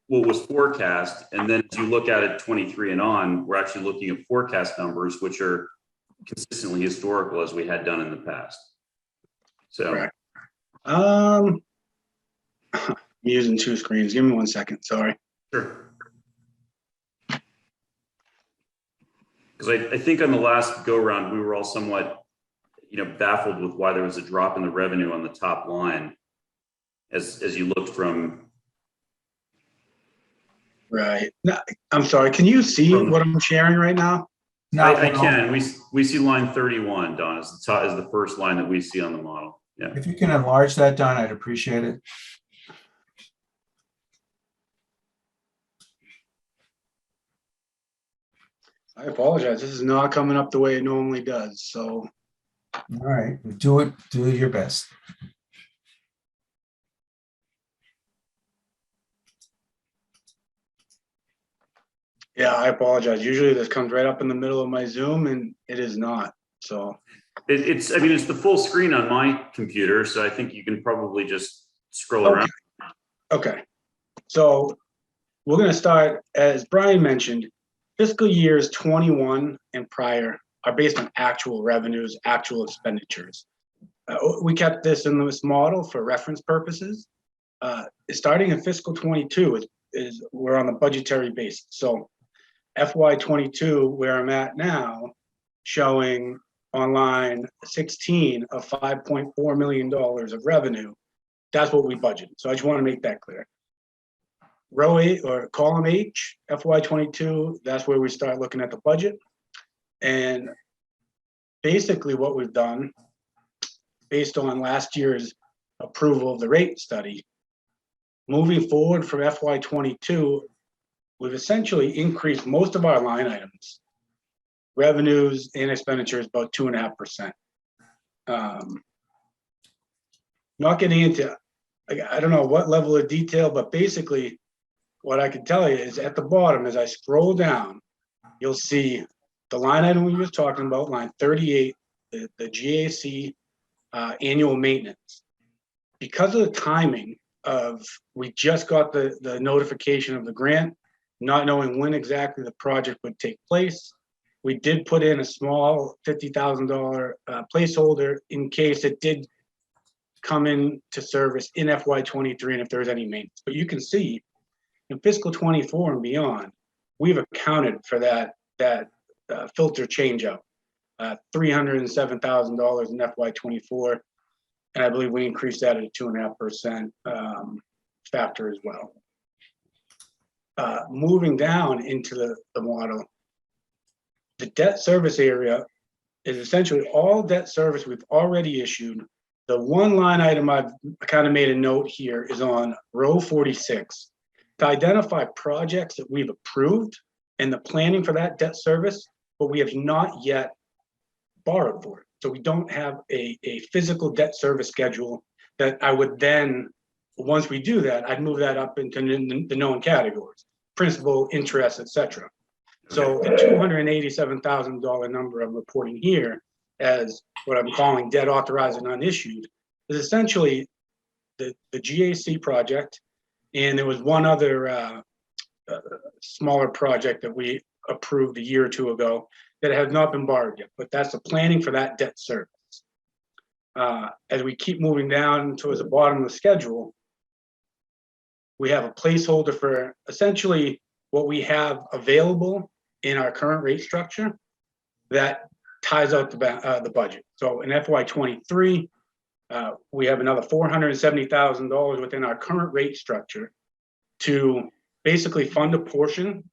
what was forecast. And then as you look at it 23 and on, we're actually looking at forecast numbers, which are consistently historical as we had done in the past. So, Correct. I'm using two screens. Give me 1 second. Sorry. sure. Because I think on the last go round, we were all somewhat, baffled with why there was a drop in the revenue on the top line as you looked from. Right. No, I'm sorry. Can you see what I'm sharing right now? I can. We see line 31, Don, is the first line that we see on the model. Yeah. If you can enlarge that, Don, I'd appreciate it. I apologize. This is not coming up the way it normally does. So, All right, do your best. yeah, I apologize. Usually this comes right up in the middle of my Zoom, and it is not. So, It's the full screen on my computer, so I think you can probably just scroll around. Okay. So we're going to start, as Brian mentioned, fiscal years 21 and prior are based on actual revenues, actual expenditures. We kept this in this model for reference purposes. Starting in fiscal 22 is we're on the budgetary basis. So FY22, where I'm at now, showing on line 16 of $5.4 million of revenue. That's what we budgeted. So I just want to make that clear. Row 8 or column H, FY22, that's where we start looking at the budget. And basically what we've done, based on last year's approval of the rate study, moving forward from FY22, we've essentially increased most of our line items, revenues and expenditures, about 2.5%. Not getting into, I don't know what level of detail, but basically what I can tell you is at the bottom, as I scroll down, you'll see the line item we were talking about, line 38, the GAC annual maintenance. Because of the timing of, we just got the notification of the grant, not knowing when exactly the project would take place, we did put in a small $50,000 placeholder in case it did come into service in FY23 and if there was any maintenance. But you can see in fiscal 24 and beyond, we've accounted for that filter changeout, $307,000 in FY24, and I believe we increased that at a 2.5% factor as well. Moving down into the model, the debt service area is essentially all debt service we've already issued. The one line item I've kind of made a note here is on row 46 to identify projects that we've approved and the planning for that debt service, but we have not yet borrowed for it. So we don't have a physical debt service schedule that I would then, once we do that, I'd move that up into the known categories, principal, interest, etc. So the $287,000 number I'm reporting here as what I'm calling debt authorized and unissued is essentially the GAC project. And there was one other smaller project that we approved a year or two ago that has not been borrowed yet, but that's the planning for that debt service. As we keep moving down towards the bottom of the schedule, we have a placeholder for essentially what we have available in our current rate structure that ties out the budget. So in FY23, we have another $470,000 within our current rate structure to basically fund a portion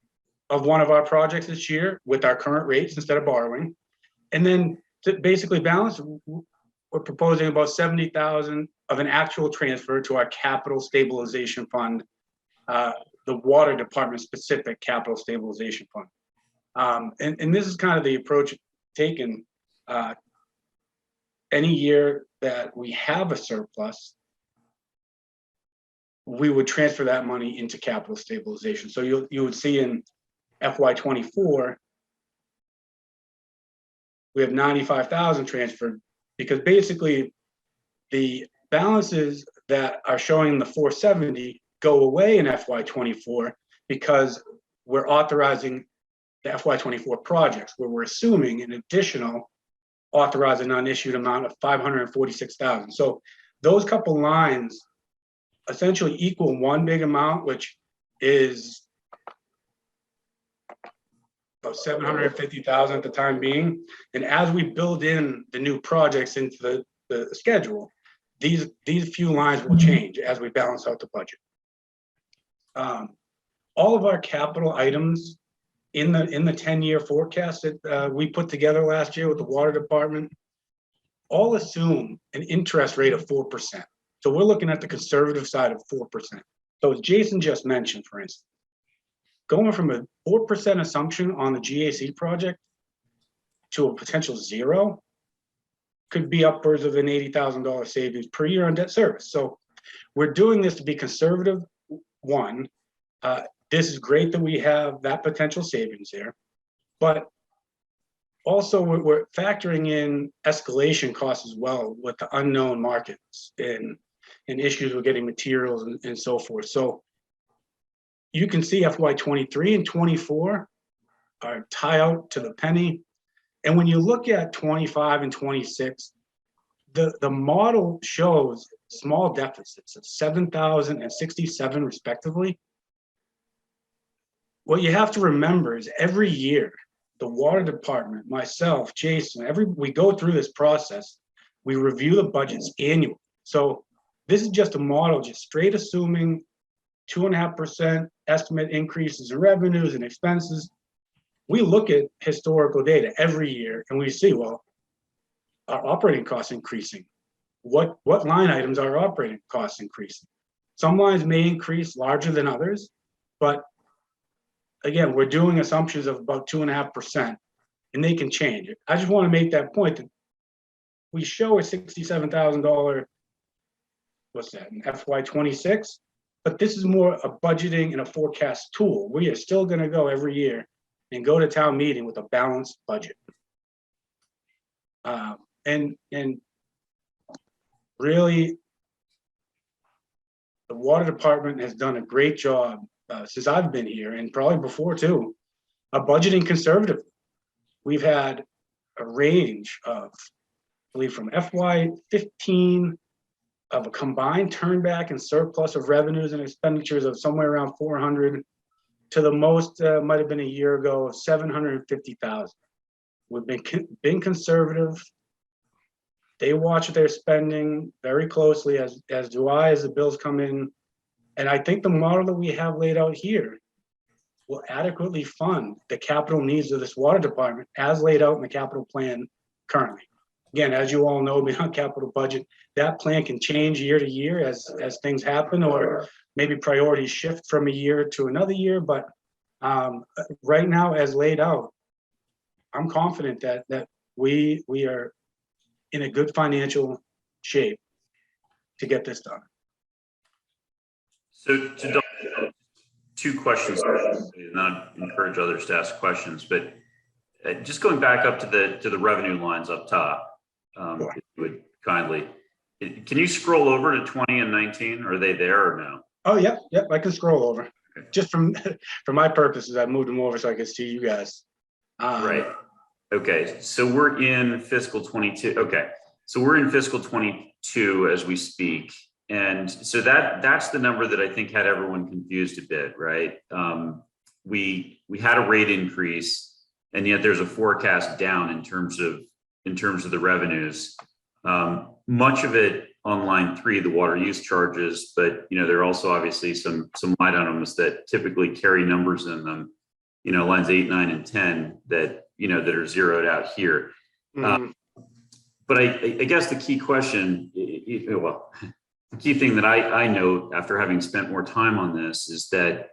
of one of our projects this year with our current rates instead of borrowing. And then to basically balance, we're proposing about $70,000 of an actual transfer to our capital stabilization fund, the water department specific capital stabilization fund. And this is kind of the approach taken. Any year that we have a surplus, we would transfer that money into capital stabilization. So you would see in FY24, we have 95,000 transferred because basically the balances that are showing the 470 go away in FY '24 because we're authorizing the FY '24 projects where we're assuming an additional authorized and unissued amount of $546,000. So those couple lines essentially equal one big amount, which is about $750,000 at the time being. And as we build in the new projects into the schedule, these few lines will change as we balance out the budget. All of our capital items in the 10-year forecast that we put together last year with the water department, all assume an interest rate of 4%. So we're looking at the conservative side of 4%. So as Jason just mentioned, for instance, going from a 4% assumption on the GAC project to a potential 0 could be upwards of an $80,000 savings per year on debt service. So we're doing this to be conservative. One, this is great that we have that potential savings there, but also we're factoring in escalation costs as well with the unknown markets and issues with getting materials and so forth. So you can see FY '23 and '24 are tie out to the penny. And when you look at 25 and 26, the model shows small deficits of 7,000 and 67 respectively. What you have to remember is every year, the water department, myself, Jason, we go through this process. We review the budgets annually. So this is just a model, just straight assuming 2.5% estimate increases in revenues and expenses. We look at historical data every year and we see, well, our operating costs increasing. What line items are operating costs increasing? Some lines may increase larger than others, but again, we're doing assumptions of about 2.5%, and they can change. I just want to make that point that we show a $67,000, what's that, in FY '26, but this is more a budgeting and a forecast tool. We are still going to go every year and go to town meeting with a balanced budget. And really, the water department has done a great job since I've been here, and probably before too, budgeting conservatively. We've had a range of, I believe, from FY '15 of a combined turnback and surplus of revenues and expenditures of somewhere around 400 to the most might have been a year ago of 750,000. We've been conservative. They watch their spending very closely, as do I, as the bills come in. And I think the model that we have laid out here will adequately fund the capital needs of this water department as laid out in the capital plan currently. Again, as you all know, beyond capital budget, that plan can change year to year as things happen, or maybe priorities shift from a year to another year. But right now, as laid out, I'm confident that we are in a good financial shape to get this done. So two questions, and I'd encourage others to ask questions, but just going back up to the revenue lines up top, if you would kindly, can you scroll over to 20 and 19? Are they there or no? Oh, yep, I can scroll over. Okay. Just for my purposes, I moved them over so I could see you guys. Right. Okay. So we're in fiscal 22. Okay. So we're in fiscal 22 as we speak. And so that's the number that I think had everyone confused a bit, right? We had a rate increase, and yet there's a forecast down in terms of the revenues. Much of it on line 3, the water use charges, but there are also obviously some line items that typically carry numbers in them. Lines 8, 9, and 10 that that are zeroed out here. Mm-hmm. But I guess the key question, the key thing that I note after having spent more time on this is that,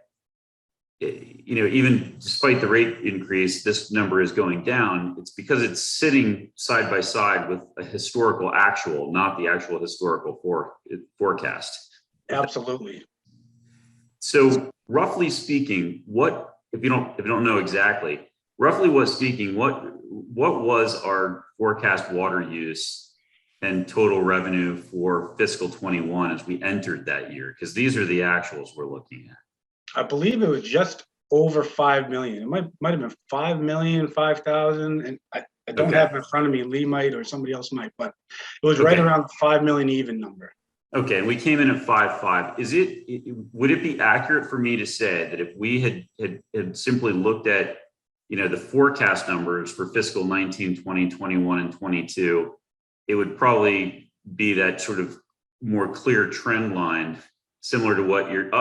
even despite the rate increase, this number is going down. It's because it's sitting side by side with a historical actual, not the actual historical forecast. Absolutely. So roughly speaking, if you don't know exactly, roughly speaking, what was our forecast water use and total revenue for fiscal 21 as we entered that year? Because these are the actuals we're looking at. I believe it was just over 5 million. It might have been 5 million, 5,000. And I don't Okay. have it in front of me. Lee might, or somebody else might, but it was right Okay. around 5 million even number. Okay, we came in at 5.5. Would it be accurate for me to say that if we had simply looked at, the forecast numbers for fiscal 19, 20, 21, and 22, it would probably be that sort of more clear trend line, similar to what you're,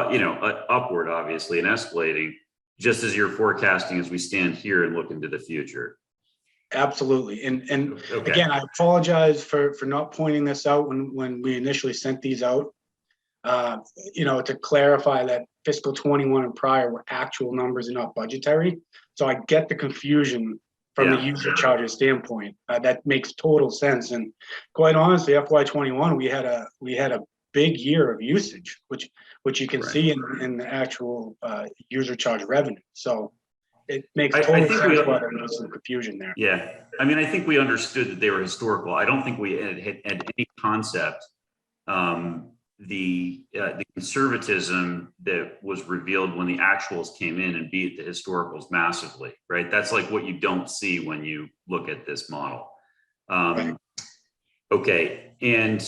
upward, obviously, and escalating, just as you're forecasting as we stand here and look into the future. Absolutely. And Okay. again, I apologize for not pointing this out when we initially sent these out. To clarify that fiscal 21 and prior were actual numbers and not budgetary. So I get the confusion from the Yeah. user charges standpoint. That makes total sense. And quite honestly, FY21, we had a big year of usage, which you can Right. see in the actual user charge revenue. So it makes I total think sense why there was some confusion there. Yeah, I mean, I think we understood that they were historical. I don't think we had any concept. The conservatism that was revealed when the actuals came in and beat the historicals massively, right? That's like what you don't see when you look at this model. Right. Okay, and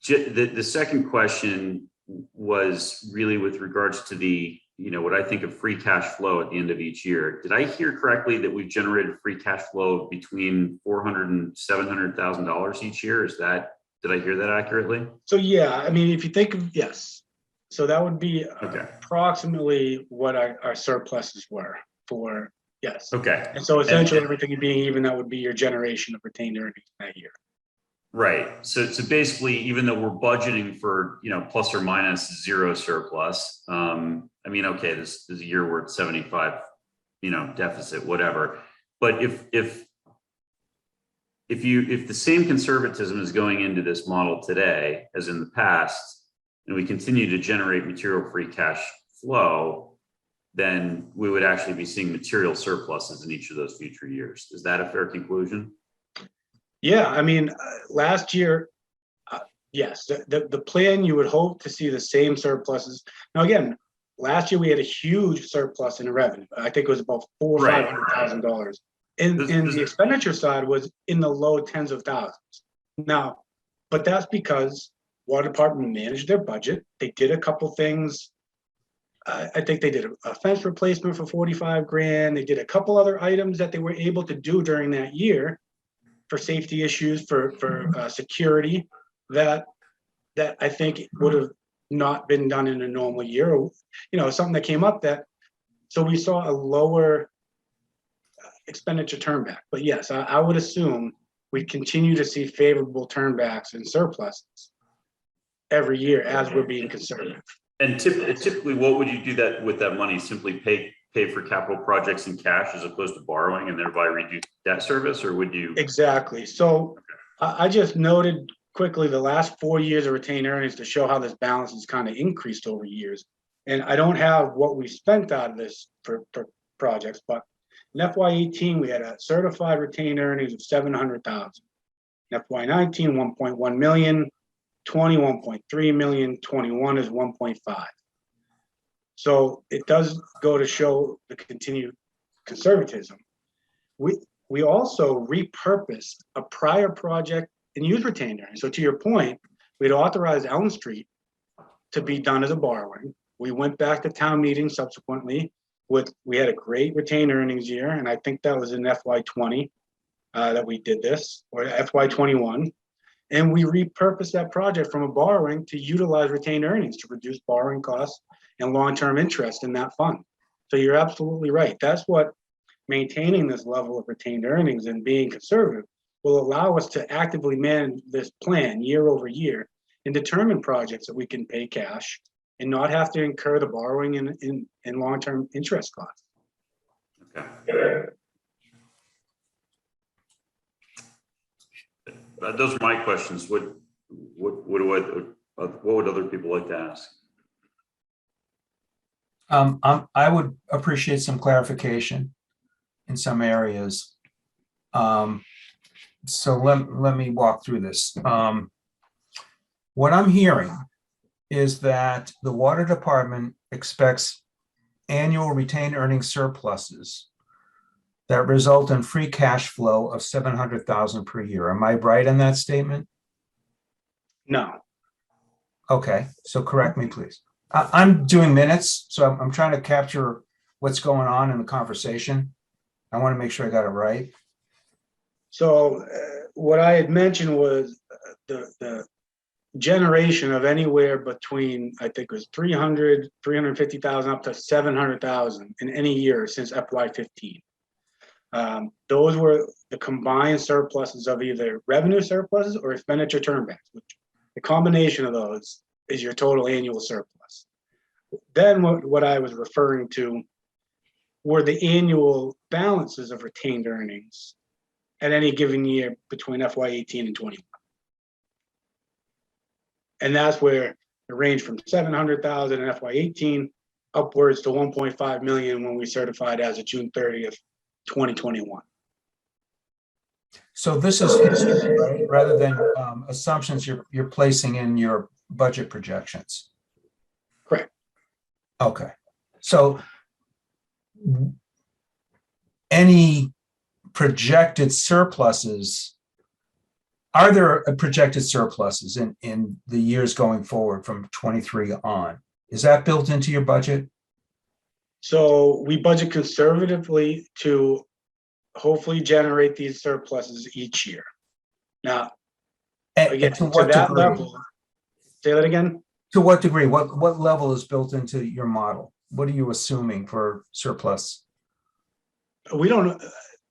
the second question was really with regards to the, what I think of free cash flow at the end of each year. Did I hear correctly that we've generated free cash flow of between $400,000 and $700,000 each year? Did I hear that accurately? So yeah, I mean, if you think of, yes, so that would be Okay. approximately what our surpluses were for, yes. Okay. And so essentially everything being even, that would be your generation of retained earnings that year. Right. So basically, even though we're budgeting for, plus or minus zero surplus, I mean, okay, this is a year we're at 75, deficit, whatever. But if the same conservatism is going into this model today as in the past, and we continue to generate material free cash flow, then we would actually be seeing material surpluses in each of those future years. Is that a fair conclusion? Yeah, I mean, last year, yes, the plan, you would hope to see the same surpluses. Now, again, last year we had a huge surplus in revenue. I think it was about Right. $500,000. And the expenditure side was in the low tens of thousands. Now, but that's because water department managed their budget. They did a couple things. I think they did a fence replacement for 45 grand. They did a couple other items that they were able to do during that year for safety issues, for security, that I think would have not been done in a normal year. Something that came up that, so we saw a lower expenditure turnback. But yes, I would assume we continue to see favorable turnbacks and surpluses every year as we're being conservative. And typically, what would you do that with that money? Simply pay for capital projects in cash as opposed to borrowing and thereby reduce debt service, or would you? Exactly. So I just noted quickly the last 4 years of retained earnings to show how this balance has kind of increased over years. And I don't have what we spent out of this for projects, but in FY18, we had a certified retained earnings of 700,000. In FY19, 1.1 million, 21.3 million, 21 is 1.5. So it does go to show the continued conservatism. We also repurposed a prior project and used retained earnings. So to your point, we'd authorized Elm Street to be done as a borrowing. We went back to town meeting subsequently we had a great retained earnings year, and I think that was in FY20 that we did this, or FY21. And we repurposed that project from a borrowing to utilize retained earnings to reduce borrowing costs and long-term interest in that fund. So you're absolutely right. That's what maintaining this level of retained earnings and being conservative will allow us to actively manage this plan year over year and determine projects that we can pay cash and not have to incur the borrowing and long-term interest costs. Okay. Those are my questions. What would other people like to ask? I would appreciate some clarification in some areas. so let me walk through this. What I'm hearing is that the water department expects annual retained earnings surpluses that result in free cash flow of 700,000 per year. Am I right on that statement? No. Okay, so correct me, please. I'm doing minutes, so I'm trying to capture what's going on in the conversation. I want to make sure I got it right. So what I had mentioned was the generation of anywhere between, I think it was 350,000 up to 700,000 in any year since FY15. Those were the combined surpluses of either revenue surpluses or expenditure turnbacks, which the combination of those is your total annual surplus. Then what I was referring to were the annual balances of retained earnings at any given year between FY18 and 21. And that's where it ranged from 700,000 in FY18 upwards to 1.5 million when we certified as of June 30th, 2021. So this is history, right? Rather than assumptions you're placing in your budget projections. Correct. Okay. So any projected surpluses, are there projected surpluses in the years going forward from 23 on? Is that built into your budget? So we budget conservatively to hopefully generate these surpluses each year. Now, again, to to what that degree? level, say that again? To what degree? What level is built into your model? What are you assuming for surplus? We don't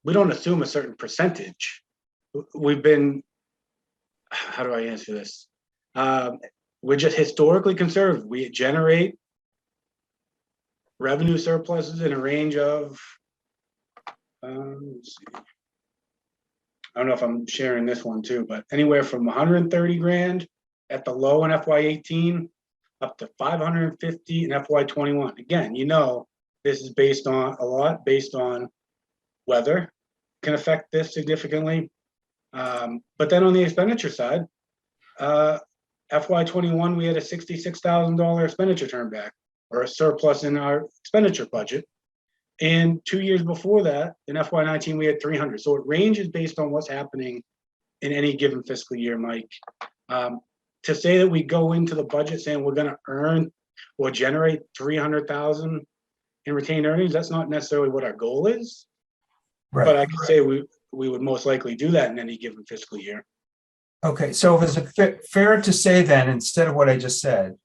assume a certain percentage. We've been, how do I answer this? We're just historically conservative. We generate revenue surpluses in a range of, let's see. I don't know if I'm sharing this one too, but anywhere from 130 grand at the low in FY18 up to 550 in FY21. Again, this is based on weather can affect this significantly. But then on the expenditure side, FY21, we had a $66,000 expenditure turnback or a surplus in our expenditure budget. And 2 years before that, in FY19, we had 300. So it ranges based on what's happening in any given fiscal year, Mike. To say that we go into the budget saying we're going to earn or generate 300,000 in retained earnings, that's not necessarily what our goal is. Right. But I could say we would most likely do that in any given fiscal year. Okay, so is it fair to say then, instead of what I just said,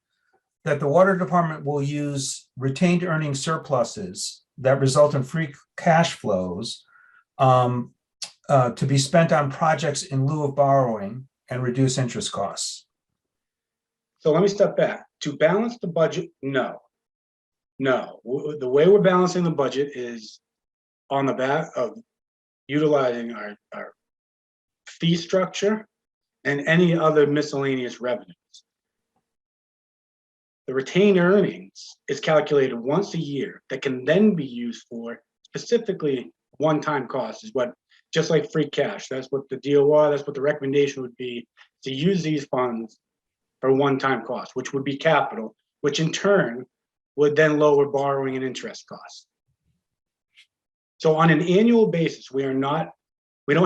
that the water department will use retained earnings surpluses that result in free cash flows to be spent on projects in lieu of borrowing and reduce interest costs? So let me step back. To balance the budget, no. The way we're balancing the budget is on the back of utilizing our fee structure and any other miscellaneous revenues. The retained earnings is calculated once a year that can then be used for specifically one-time costs, is what, just like free cash, that's what the DOR, that's what the recommendation would be, to use these funds for one-time costs, which would be capital, which in turn would then lower borrowing and interest costs. So on an annual basis, we don't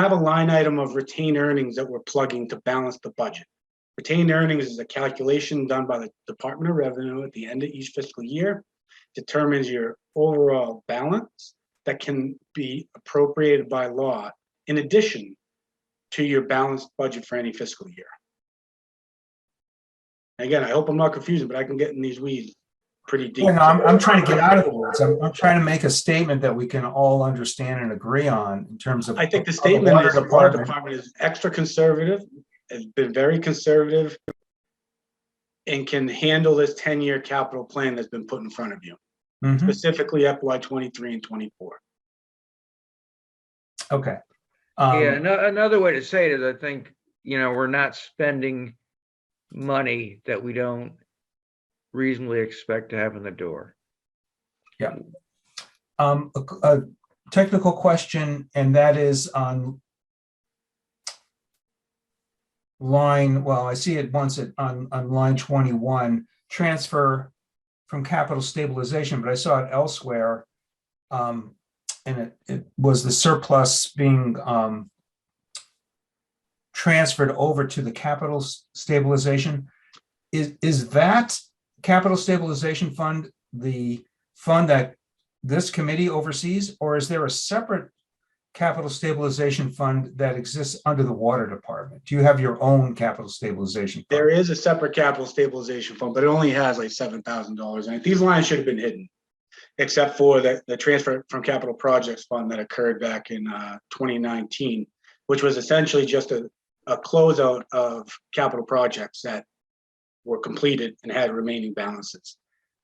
have a line item of retained earnings that we're plugging to balance the budget. Retained earnings is a calculation done by the Department of Revenue at the end of each fiscal year, determines your overall balance that can be appropriated by law in addition to your balanced budget for any fiscal year. Again, I hope I'm not confusing, but I can get in these weeds pretty deep. Well, no, I'm trying to get out of the woods. I'm trying to make a statement that we can all understand and agree on in terms of. I think the statement is the water department is extra conservative, has been very conservative, and can handle this 10-year capital plan that's been put in front of you, specifically FY23 and 24. Okay. Another way to say it is, I think, we're not spending money that we don't reasonably expect to have in the door. Yeah. A technical question, and that is on line, well, I see it once on line 21, transfer from capital stabilization, but I saw it elsewhere. And it was the surplus being transferred over to the capital stabilization. Is that capital stabilization fund the fund that this committee oversees, or is there a separate capital stabilization fund that exists under the water department? Do you have your own capital stabilization fund? There is a separate capital stabilization fund, but it only has like $7,000 in it. These lines should have been hidden, except for the transfer from capital projects fund that occurred back in 2019, which was essentially just a closeout of capital projects that were completed and had remaining balances.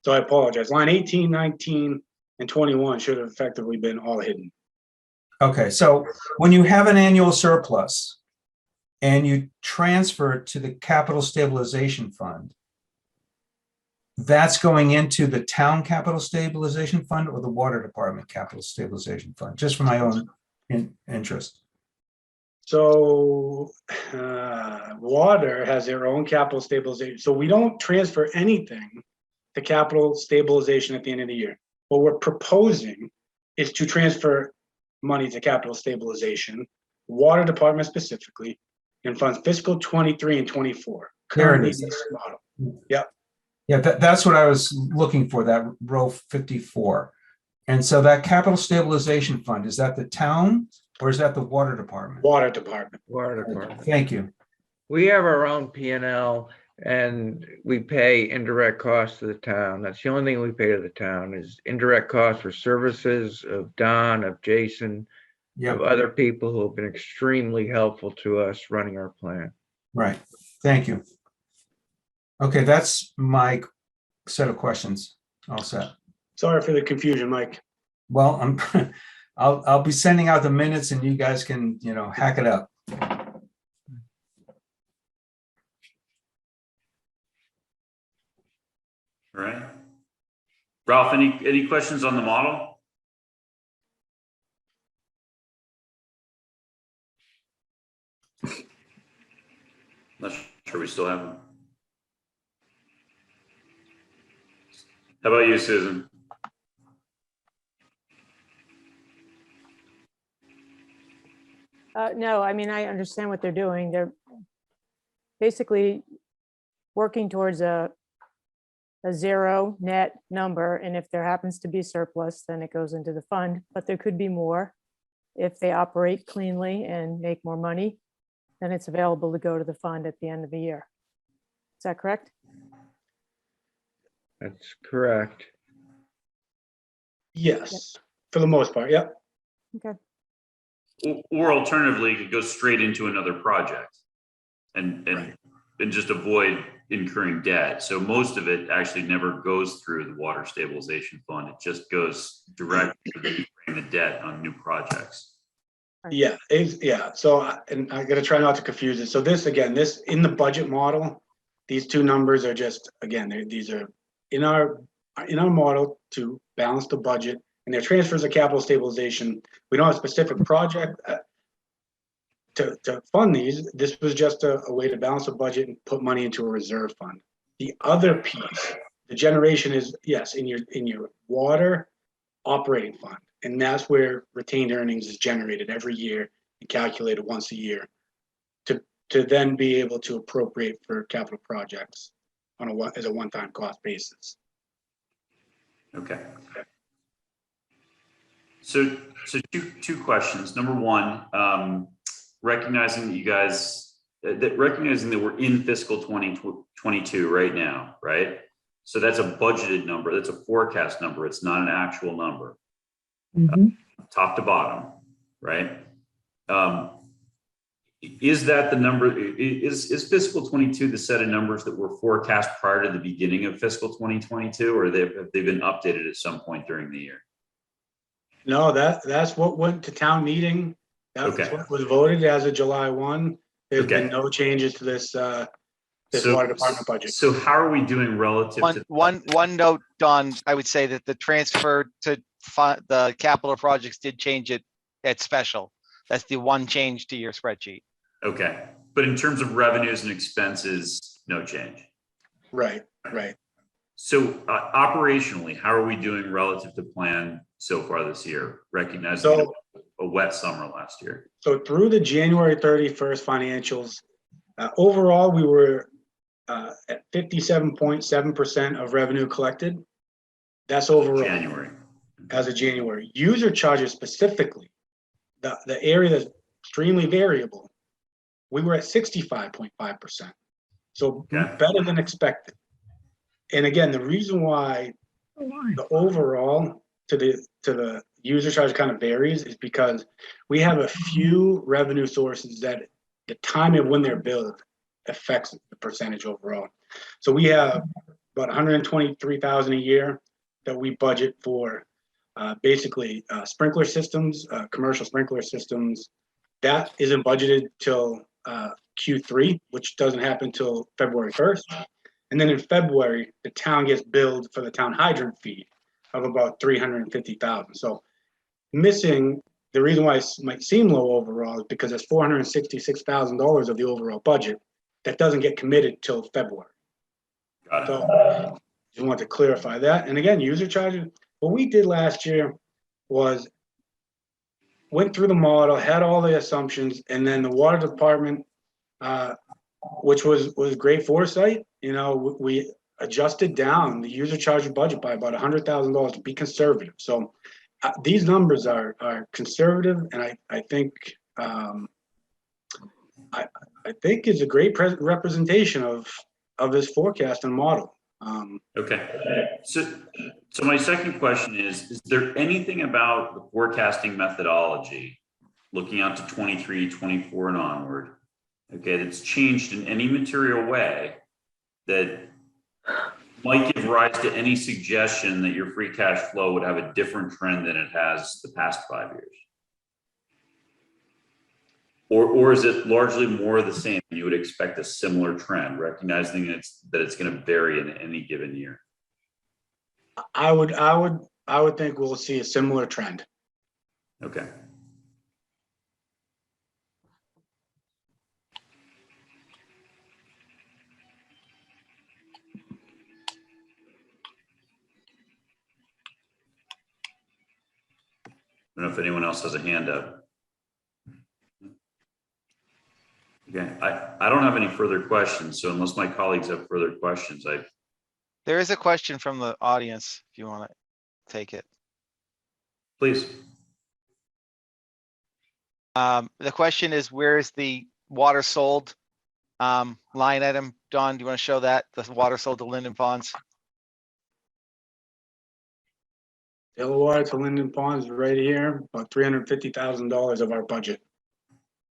So I apologize. Line 18, 19, and 21 should have effectively been all hidden. Okay, so when you have an annual surplus and you transfer it to the capital stabilization fund, that's going into the town capital stabilization fund or the water department capital stabilization fund, just for my own interest. So water has their own capital stabilization. So we don't transfer anything to capital stabilization at the end of the year. What we're proposing is to transfer money to capital stabilization, water department specifically, in funds fiscal 23 and 24. There it Currently is. this model. Yeah, that's what I was looking for, that row 54. And so that capital stabilization fund, is that the town or is that the water department? Water department. Water department. Thank you. We have our own P&L and we pay indirect costs to the town. That's the only thing we pay to the town is indirect costs for services of Don, of Jason, Yeah, of other people who have been extremely helpful to us running our plant. right. Thank you. Okay, that's my set of questions. All set. Sorry for the confusion, Mike. Well, I'll be sending out the minutes and you guys can, hack it up. All right. Ralph, any questions on the model? Not sure we still have them. How about you, Susan? No, I mean, I understand what they're doing. They're basically working towards a zero net number. And if there happens to be surplus, then it goes into the fund, but there could be more. If they operate cleanly and make more money, then it's available to go to the fund at the end of the year. Is that correct? That's correct. Yes, for the most part. Yep. Okay. Or alternatively, you could go straight into another project and just avoid incurring debt. So most of it actually never goes through the water stabilization fund. It just goes directly to the debt on new projects. Yeah, yeah. So, and I gotta try not to confuse it. So this, again, this in the budget model, these two numbers are just, again, these are in our model to balance the budget, and they're transfers of capital stabilization. We don't have a specific project to fund these. This was just a way to balance the budget and put money into a reserve fund. The other piece, the generation is, yes, in your water operating fund. And that's where retained earnings is generated every year and calculated once a year to then be able to appropriate for capital projects as a one-time cost basis. Okay. So two questions. Number one, recognizing that you guys, recognizing that we're in fiscal 2022 right now, right? So that's a budgeted number. That's a forecast number. It's not an actual number. Top to bottom, right? Is that the number? Is fiscal 22 the set of numbers that were forecast prior to the beginning of fiscal 2022, or have they been updated at some point during the year? No, that's what went to town meeting. That's Okay. what was voted as of July 1. There's Okay. been no changes to this water department budget. So how are we doing relative to One note, Don, I would say that the transfer to the capital projects did change it at special. That's the one change to your spreadsheet. Okay. But in terms of revenues and expenses, no change. Right. So operationally, how are we doing relative to plan so far this year? Recognizing So- a wet summer last year. So through the January 31st financials, overall, we were at 57.7% of revenue collected. That's overall. January. As of January. User charges specifically, the area that's extremely variable, we were at 65.5%. So Okay. better than expected. And again, the reason why the overall to the user charge kind of varies is because we have a few revenue sources that the time of when they're billed affects the percentage overall. So we have about 123,000 a year that we budget for basically sprinkler systems, commercial sprinkler systems. That isn't budgeted till Q3, which doesn't happen till February 1st. And then in February, the town gets billed for the town hydrant fee of about 350,000. So missing, the reason why it might seem low overall is because it's $466,000 of the overall budget that doesn't get committed till February. Got it. So just want to clarify that. And again, user charges, what we did last year was went through the model, had all the assumptions, and then the water department, which was great foresight, you know, we adjusted down the user charge budget by about $100,000 to be conservative. So these numbers are conservative, and I think is a great representation of this forecast and model. Okay. So my second question is there anything about the forecasting methodology looking out to 23, 24 and onward, okay, that's changed in any material way that might give rise to any suggestion that your free cash flow would have a different trend than it has the past 5 years? Or is it largely more of the same? You would expect a similar trend, recognizing that it's going to vary in any given year. I would think we'll see a similar trend. Okay. I don't know if anyone else has a hand up. Okay, I don't have any further questions. So unless my colleagues have further questions, There is a question from the audience, if you want to take it. please. The question is, where is the water sold line item? Don, do you want to show that? The water sold to Linden Ponds? Water to Linden Ponds right here, about $350,000 of our budget.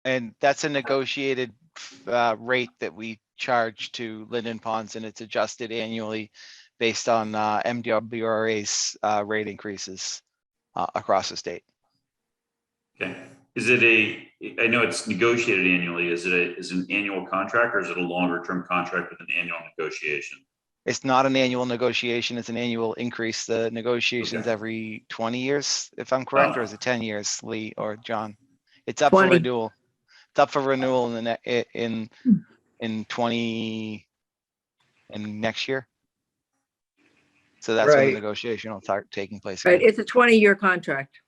And that's a negotiated rate that we charge to Linden Ponds, and it's adjusted annually based on MWRA's rate increases across the state. Okay. Is it I know it's negotiated annually. Is it an annual contract or is it a longer term contract with an annual negotiation? It's not an annual negotiation, it's an annual increase. The negotiation's Okay. every 20 years, if I'm correct, or Oh. is it 10 years, Lee or John? It's up for 20. renewal. It's up for renewal in the in 20 and next year. So that's when the Right. negotiation will start taking place. Right, again. it's a 20-year contract.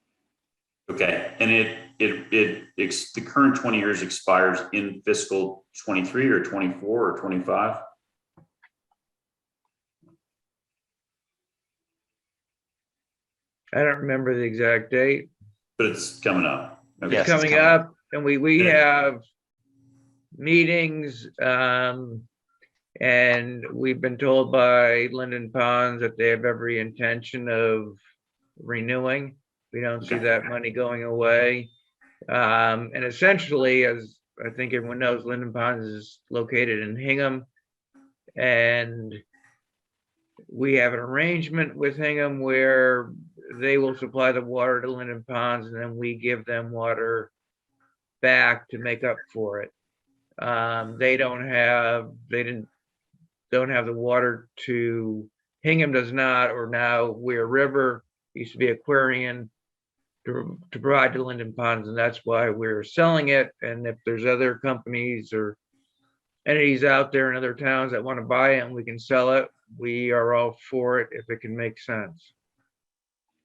Okay. And the current 20 years expires in fiscal 23 or 24 or 25? I don't remember the exact date. But it's coming up. Okay. Yes. It's it's coming coming up. up, and we have meetings, and we've been told by Linden Ponds that they have every intention of renewing. We don't see Okay. that money going away. And essentially, as I think everyone knows, Linden Ponds is located in Hingham. And we have an arrangement with Hingham where they will supply the water to Linden Ponds, and then we give them water back to make up for it. They don't have the water to, Hingham does not, or now Weir River, used to be Aquarian, to provide to Linden Ponds, and that's why we're selling it. And if there's other companies or entities out there in other towns that want to buy it and we can sell it, we are all for it if it can make sense.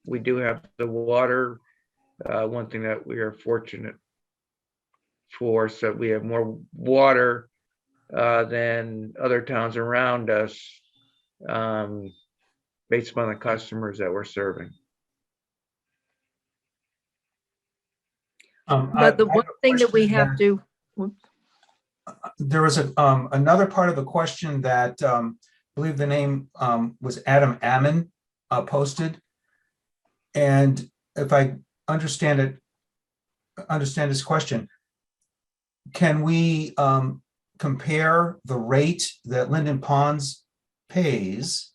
We do have the water. One thing that we are fortunate for, so we have more water than other towns around us, based upon the customers that we're serving. But the I have one a thing that we question have to, There was another part of the question that I believe the name was Adam Ammon posted. And if I understand his question, can we compare the rate that Linden Ponds pays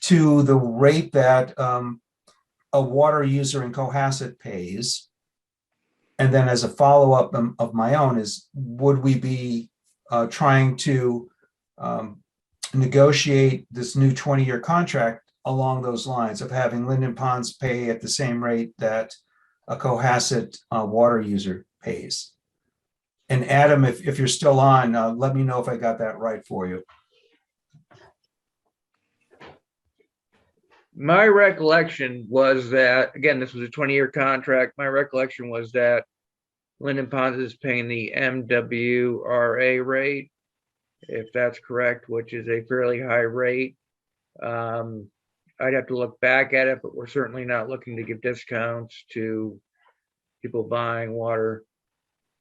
to the rate that a water user in Cohasset pays? And then as a follow-up of my own is, would we be trying to negotiate this new 20-year contract along those lines of having Linden Ponds pay at the same rate that a Cohasset water user pays? And Adam, if you're still on, let me know if I got that right for you. My recollection was that, again, this was a 20-year contract. My recollection was that Linden Ponds is paying the MWRA rate, if that's correct, which is a fairly high rate. I'd have to look back at it, but we're certainly not looking to give discounts to people buying water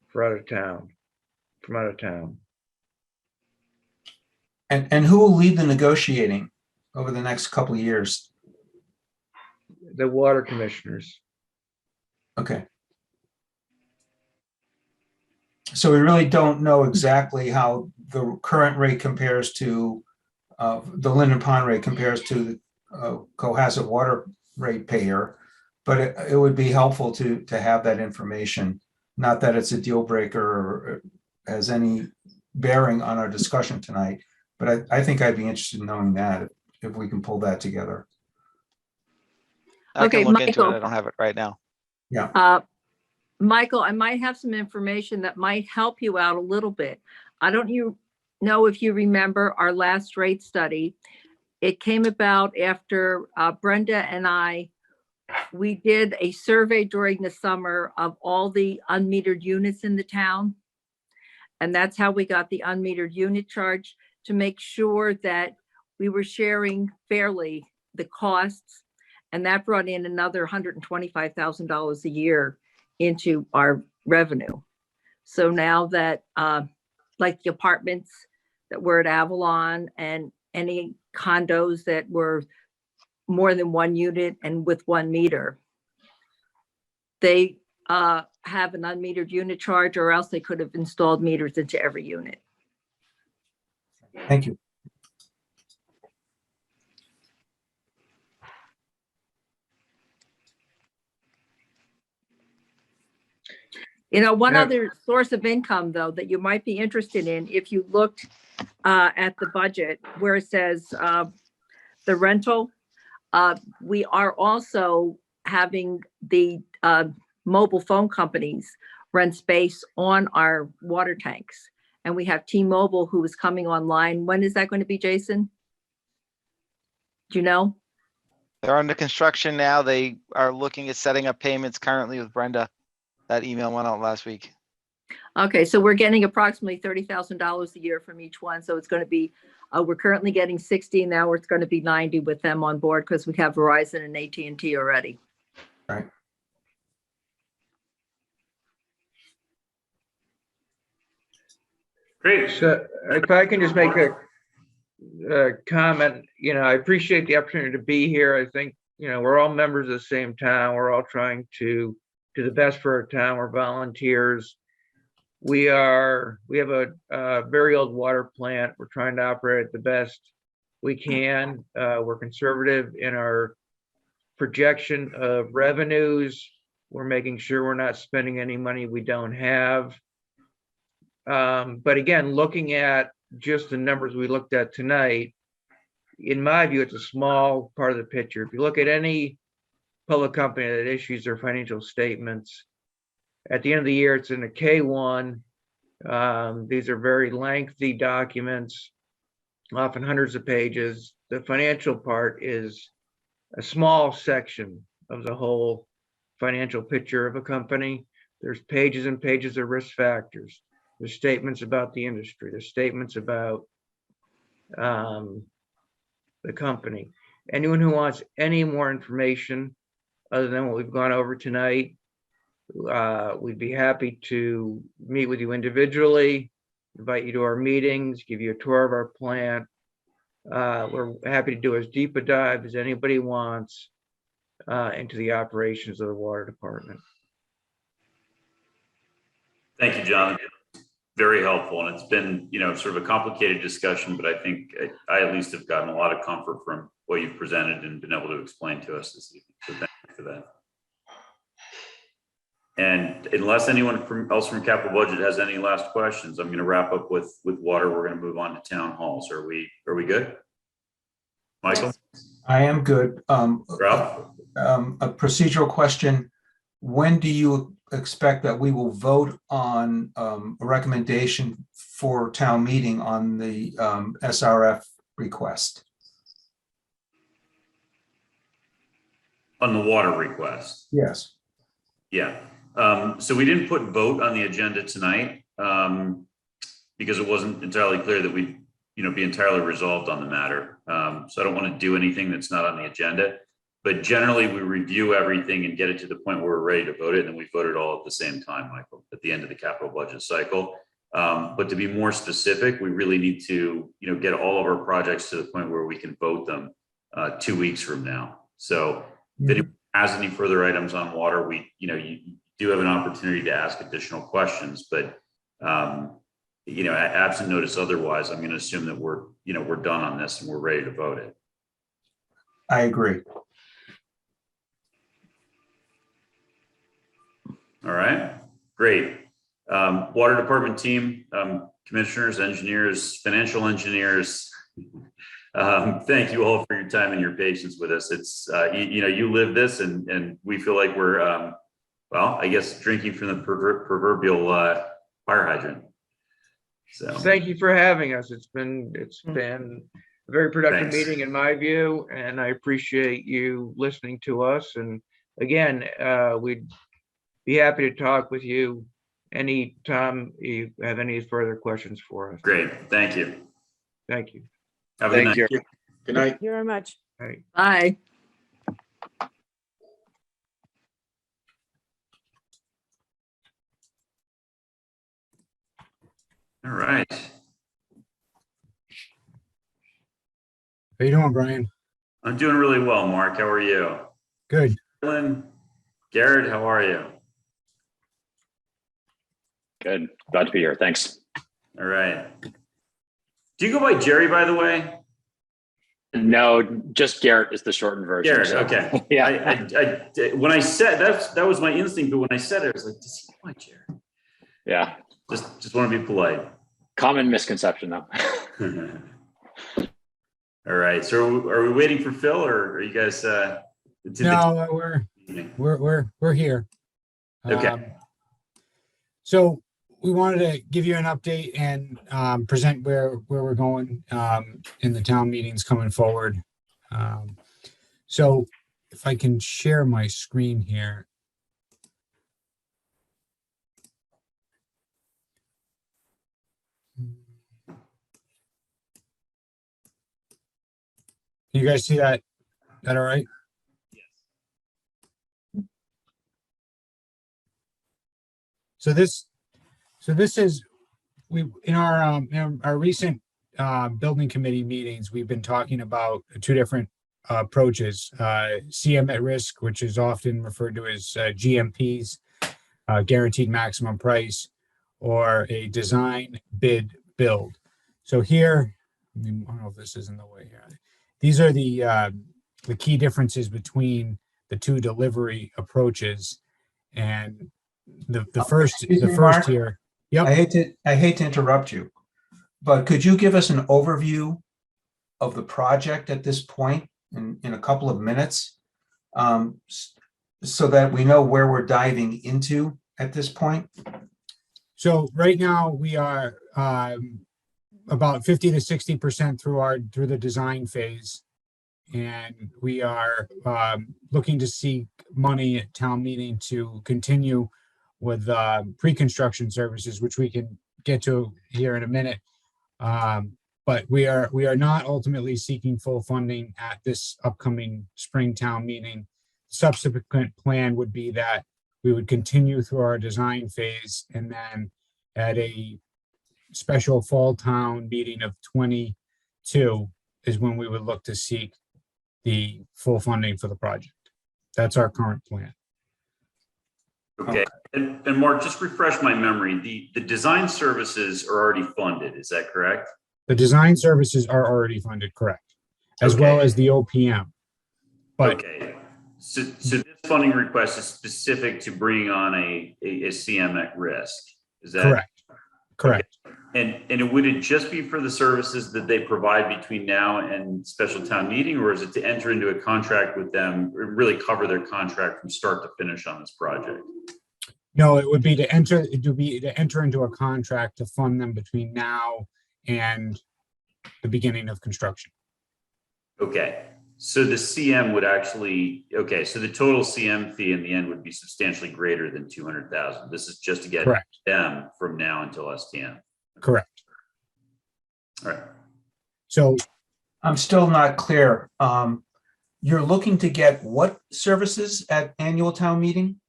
for out of town, from out of town. And who will lead the negotiating over the next couple of years? The water commissioners. Okay. So we really don't know exactly how the current rate compares to the Linden Pond rate compares to the Cohasset water rate payer, but it would be helpful to have that information. Not that it's a deal breaker or has any bearing on our discussion tonight, but I think I'd be interested in knowing that if we can pull that together. I can Okay, look into it. Michael. I don't have it right now. Michael, I might have some information that might help you out a little bit. I don't know if you remember our last rate study. It came about after Brenda and we did a survey during the summer of all the unmetered units in the town. And that's how we got the unmetered unit charge, to make sure that we were sharing fairly the costs. And that brought in another $125,000 a year into our revenue. So now that like the apartments that were at Avalon and any condos that were more than one unit and with one meter, they have an unmetered unit charge, or else they could have installed meters into every unit. Thank you. You know, one Yeah. other source of income, though, that you might be interested in, if you looked at the budget where it says the rental, we are also having the mobile phone companies rent space on our water tanks. And we have T-Mobile who is coming online. When is that going to be, Jason? Do you know? They're under construction now. They are looking at setting up payments currently with Brenda. That email went out last week. Okay, so we're getting approximately $30,000 a year from each one. So it's going to be, we're currently getting 60, now it's going to be 90 with them on board because we have Verizon and AT&T already. Right. Great. So if I can just make a comment, I appreciate the opportunity to be here. I think, we're all members of the same town. We're all trying to do the best for our town. We're volunteers. We have a very old water plant. We're trying to operate it the best we can. We're conservative in our projection of revenues. We're making sure we're not spending any money we don't have. But again, looking at just the numbers we looked at tonight, in my view, it's a small part of the picture. If you look at any public company that issues their financial statements, at the end of the year, it's in a K1, These are very lengthy documents, often hundreds of pages. The financial part is a small section of the whole financial picture of a company. There's pages and pages of risk factors. There's statements about the industry. There's statements about the company. Anyone who wants any more information other than what we've gone over tonight, we'd be happy to meet with you individually, invite you to our meetings, give you a tour of our plant. We're happy to do as deep a dive as anybody wants into the operations of the water department. Thank you, John. Very helpful. And it's been, sort of a complicated discussion, but I think I at least have gotten a lot of comfort from what you've presented and been able to explain to us this evening. So thank you for that. And unless anyone else from capital budget has any last questions, I'm going to wrap up with water. We're going to move on to town halls. Are we good? Michael? I am good. Ralph? A procedural question. When do you expect that we will vote on a recommendation for town meeting on the SRF request? On the water request? Yes. Yeah. So we didn't put vote on the agenda tonight because it wasn't entirely clear that we'd, be entirely resolved on the matter. So I don't want to do anything that's not on the agenda. But generally, we review everything and get it to the point where we're ready to vote it, and then we vote it all at the same time, Michael, at the end of the capital budget cycle. But to be more specific, we really need to, get all of our projects to the point where we can vote them 2 weeks from now. So if anyone has any further items on water, you do have an opportunity to ask additional questions, but absent notice otherwise, I'm going to assume that we're done on this and we're ready to vote it. I agree. All right, great. Water department team, commissioners, engineers, financial engineers. Thank you all for your time and your patience with us. It's, you live this and we feel like we're, well, I guess drinking from the proverbial fire hydrant. So Thank you for having us. It's been a very productive Thanks. meeting in my view, and I appreciate you listening to us. And again, we'd be happy to talk with you anytime you have any further questions for us. great. Thank you. Thank you. Have a good night. Good night. Thank you very much. All right. Bye. All right. How you doing, Brian? I'm doing really well, Mark. How are you? Good. Carolyn, Garrett, how are you? Good. Glad to be here. Thanks. All right. Do you go by Jerry, by the way? No, just Garrett is the shortened version. Garrett, so- okay. Yeah. I when I said that was my instinct, but when I said it, I was like, does he go by Jerry? Yeah. Just want to be polite. Common misconception though. All right. So are we waiting for Phil, or are you guys? No, we're here. Okay. So we wanted to give you an update and present where we're going in the town meetings coming forward. So if I can share my screen here. Can you guys see that? That all right? So this is in our recent building committee meetings, we've been talking about two different approaches. CM at risk, which is often referred to as GMPs, guaranteed maximum price, or a design bid build. So here, I don't know if this is in the way here. These are the key differences between the two delivery approaches, and the first Mark? here. Yep. I hate to interrupt you, but could you give us an overview of the project at this point in a couple of minutes? So that we know where we're diving into at this point? So right now we are about 50 to 60% through the design phase. And we are looking to seek money at town meeting to continue with pre-construction services, which we can get to here in a minute. But we are not ultimately seeking full funding at this upcoming spring town meeting. Subsequent plan would be that we would continue through our design phase, and then at a special fall town meeting of 22 is when we would look to seek the full funding for the project. That's our current plan. Okay, and Mark, just refresh my memory. The design services are already funded, is that correct? The design services are already funded, correct, as well Okay. as the OPM. But Okay, so this funding request is specific to bringing on a CM at risk, is that? correct, correct. And would it just be for the services that they provide between now and special town meeting, or is it to enter into a contract with them, or really cover their contract from start to finish on this project? No, it would be to enter into a contract to fund them between now and the beginning of construction. Okay, so the CM would actually, okay, so the total CM fee in the end would be substantially greater than 200,000. This is just to get Correct. them from now until STM. Correct. All right. So I'm still not clear. You're looking to get what services at annual town meeting?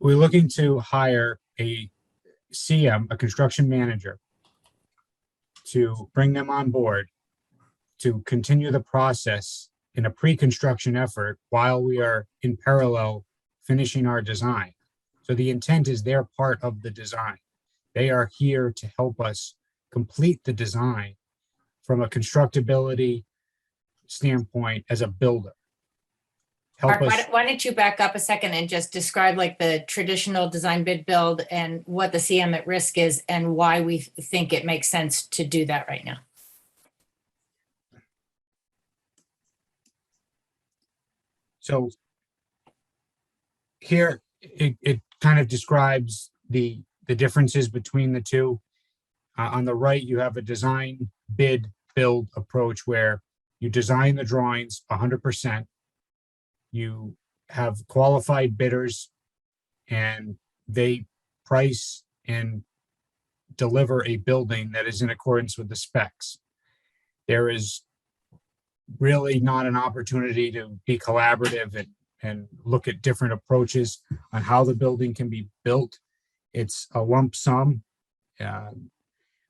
we're looking to hire a CM, a construction manager, to bring them on board to continue the process in a pre-construction effort while we are in parallel finishing our design. So the intent is they're part of the design. They are here to help us complete the design from a constructability standpoint as a builder. Help Mark, us. why don't you back up a second and just describe like the traditional design bid build and what the CM at risk is and why we think it makes sense to do that right now. So here it kind of describes the differences between the two. On the right, you have a design bid build approach where you design the drawings 100%. You have qualified bidders and they price and deliver a building that is in accordance with the specs. There is really not an opportunity to be collaborative and look at different approaches on how the building can be built. It's a lump sum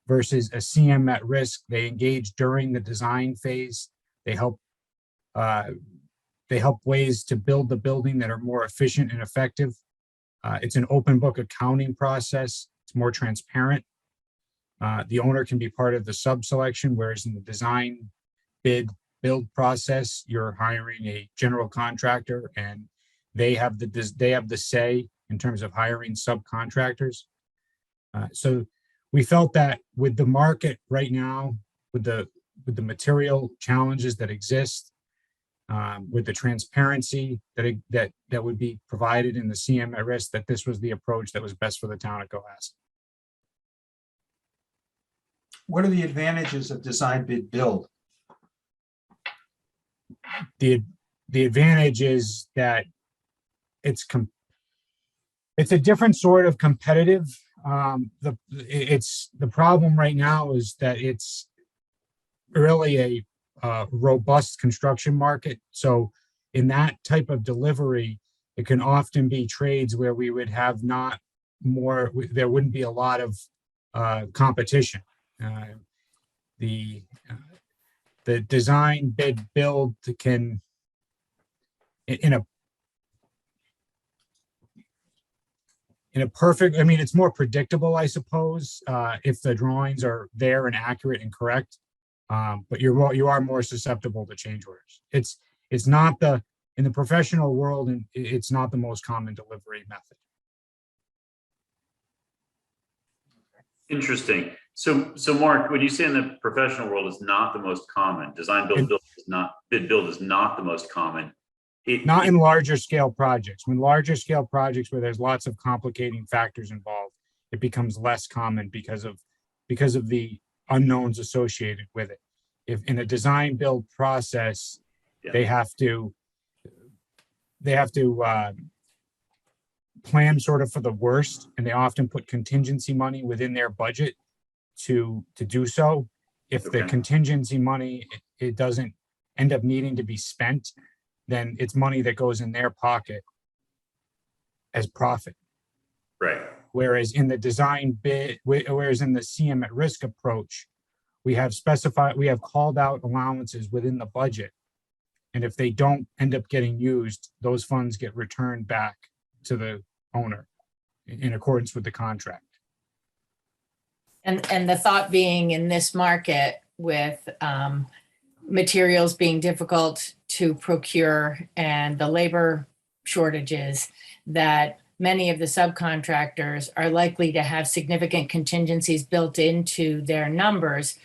versus a CM at risk. They engage during the design phase. They help ways to build the building that are more efficient and effective. It's an open book accounting process. It's more transparent. The owner can be part of the sub selection, whereas in the design bid build process, you're hiring a general contractor and they have the say in terms of hiring subcontractors. So we felt that with the market right now, with the material challenges that exist, with the transparency that would be provided in the CM at risk, that this was the approach that was best for the town of Cohasset. What are the advantages of design bid build? The advantage is that it's a different sort of competitive. The problem right now is that it's really a robust construction market. So in that type of delivery, it can often be trades where we would have there wouldn't be a lot of competition. The design bid build can, in a perfect, I mean, it's more predictable, I suppose, if the drawings are there and accurate and correct. But you are more susceptible to change orders. It's not in the professional world, and it's not the most common delivery method. Interesting. So Mark, when you say in the professional world is not the most common, design build is not, bid build is not the most common. Not in larger scale projects. When larger scale projects where there's lots of complicating factors involved, it becomes less common because of the unknowns associated with it. If in a design build process, Yeah. they have to plan sort of for the worst, and they often put contingency money within their budget to do so. If the Okay. contingency money, it doesn't end up needing to be spent, then it's money that goes in their pocket as profit. Right. Whereas in the design bid, whereas in the CM at risk approach, we have called out allowances within the budget. And if they don't end up getting used, those funds get returned back to the owner in accordance with the contract. And the thought being in this market with materials being difficult to procure and the labor shortages, that many of the subcontractors are likely to have significant contingencies built into their numbers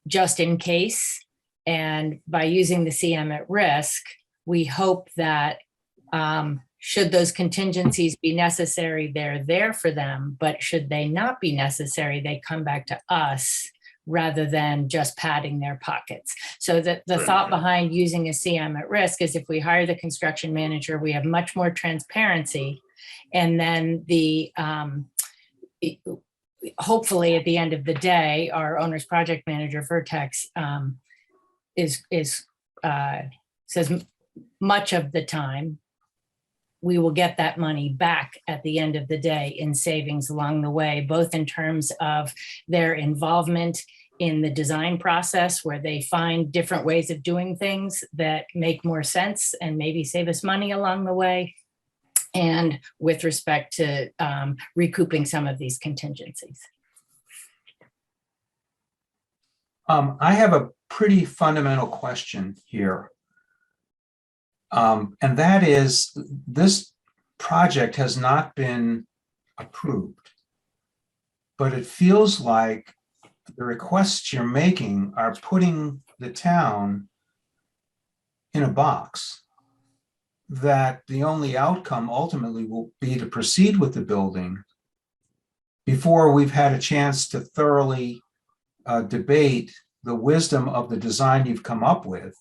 just in case. And by using the CM at risk, we hope that should those contingencies be necessary, they're there for them. But should they not be necessary, they come back to us rather than just padding their pockets. So the thought behind using a CM at risk is if we hire the construction manager, we have much more transparency. And then hopefully at the end of the day, our owner's project manager, Vertex, says much of the time, we will get that money back at the end of the day in savings along the way, both in terms of their involvement in the design process, where they find different ways of doing things that make more sense and maybe save us money along the way, and with respect to recouping some of these contingencies. I have a pretty fundamental question here. And that is, this project has not been approved, but it feels like the requests you're making are putting the town in a box, that the only outcome ultimately will be to proceed with the building before we've had a chance to thoroughly debate the wisdom of the design you've come up with.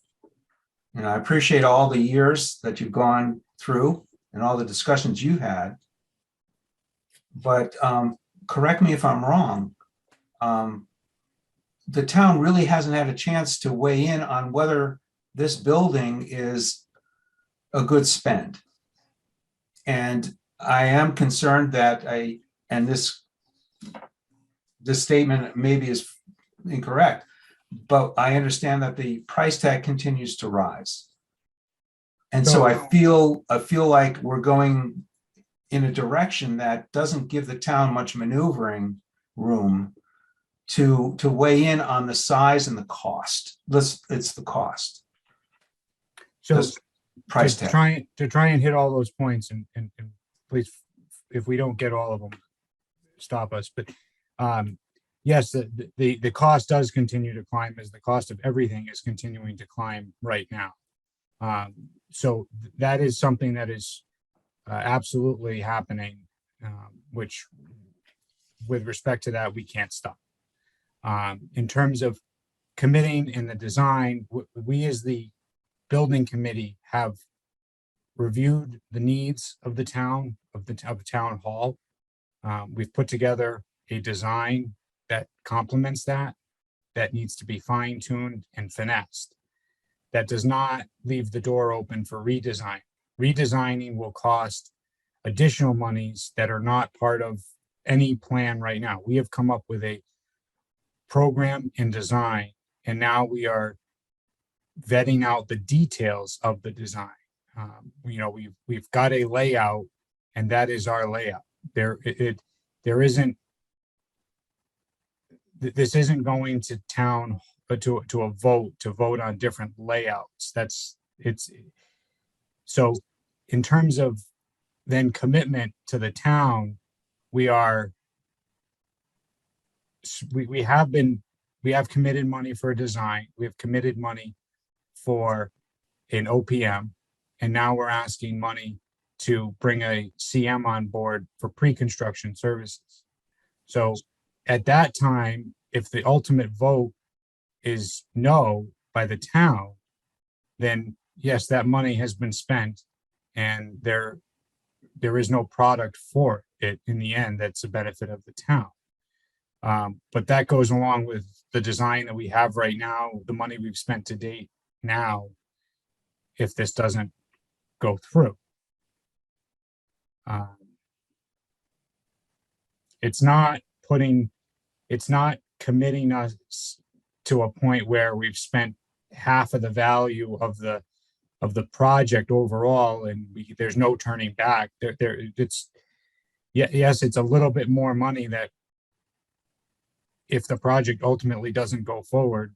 And I appreciate all the years that you've gone through and all the discussions you had. But correct me if I'm wrong. The town really hasn't had a chance to weigh in on whether this building is a good spend. And I am concerned that this statement maybe is incorrect, but I understand that the price tag continues to rise. And so I feel like we're going in a direction that doesn't give the town much maneuvering room to weigh in on the size and the cost. It's the cost. So This price tag. to try and hit all those points, and please, if we don't get all of them, stop us. But yes, the cost does continue to climb, as the cost of everything is continuing to climb right now. So that is something that is absolutely happening, which with respect to that, we can't stop. In terms of committing in the design, we as the building committee have reviewed the needs of the town, of town hall. We've put together a design that complements that needs to be fine-tuned and finessed. That does not leave the door open for redesign. Redesigning will cost additional monies that are not part of any plan right now. We have come up with a program and design, and now we are vetting out the details of the design. We've got a layout, and that is our layout. This isn't going to town, but to a vote to vote on different layouts. So in terms of then commitment to the town, we have committed money for a design. We have committed money for an OPM, And now we're asking money to bring a CM on board for pre-construction services. So at that time, if the ultimate vote is no by the town, then yes, that money has been spent and there is no product for it in the end that's a benefit of the town. But that goes along with the design that we have right now, the money we've spent to date now, if this doesn't go through. It's not committing us to a point where we've spent half of the value of the project overall and there's no turning back. Yes, it's a little bit more money that if the project ultimately doesn't go forward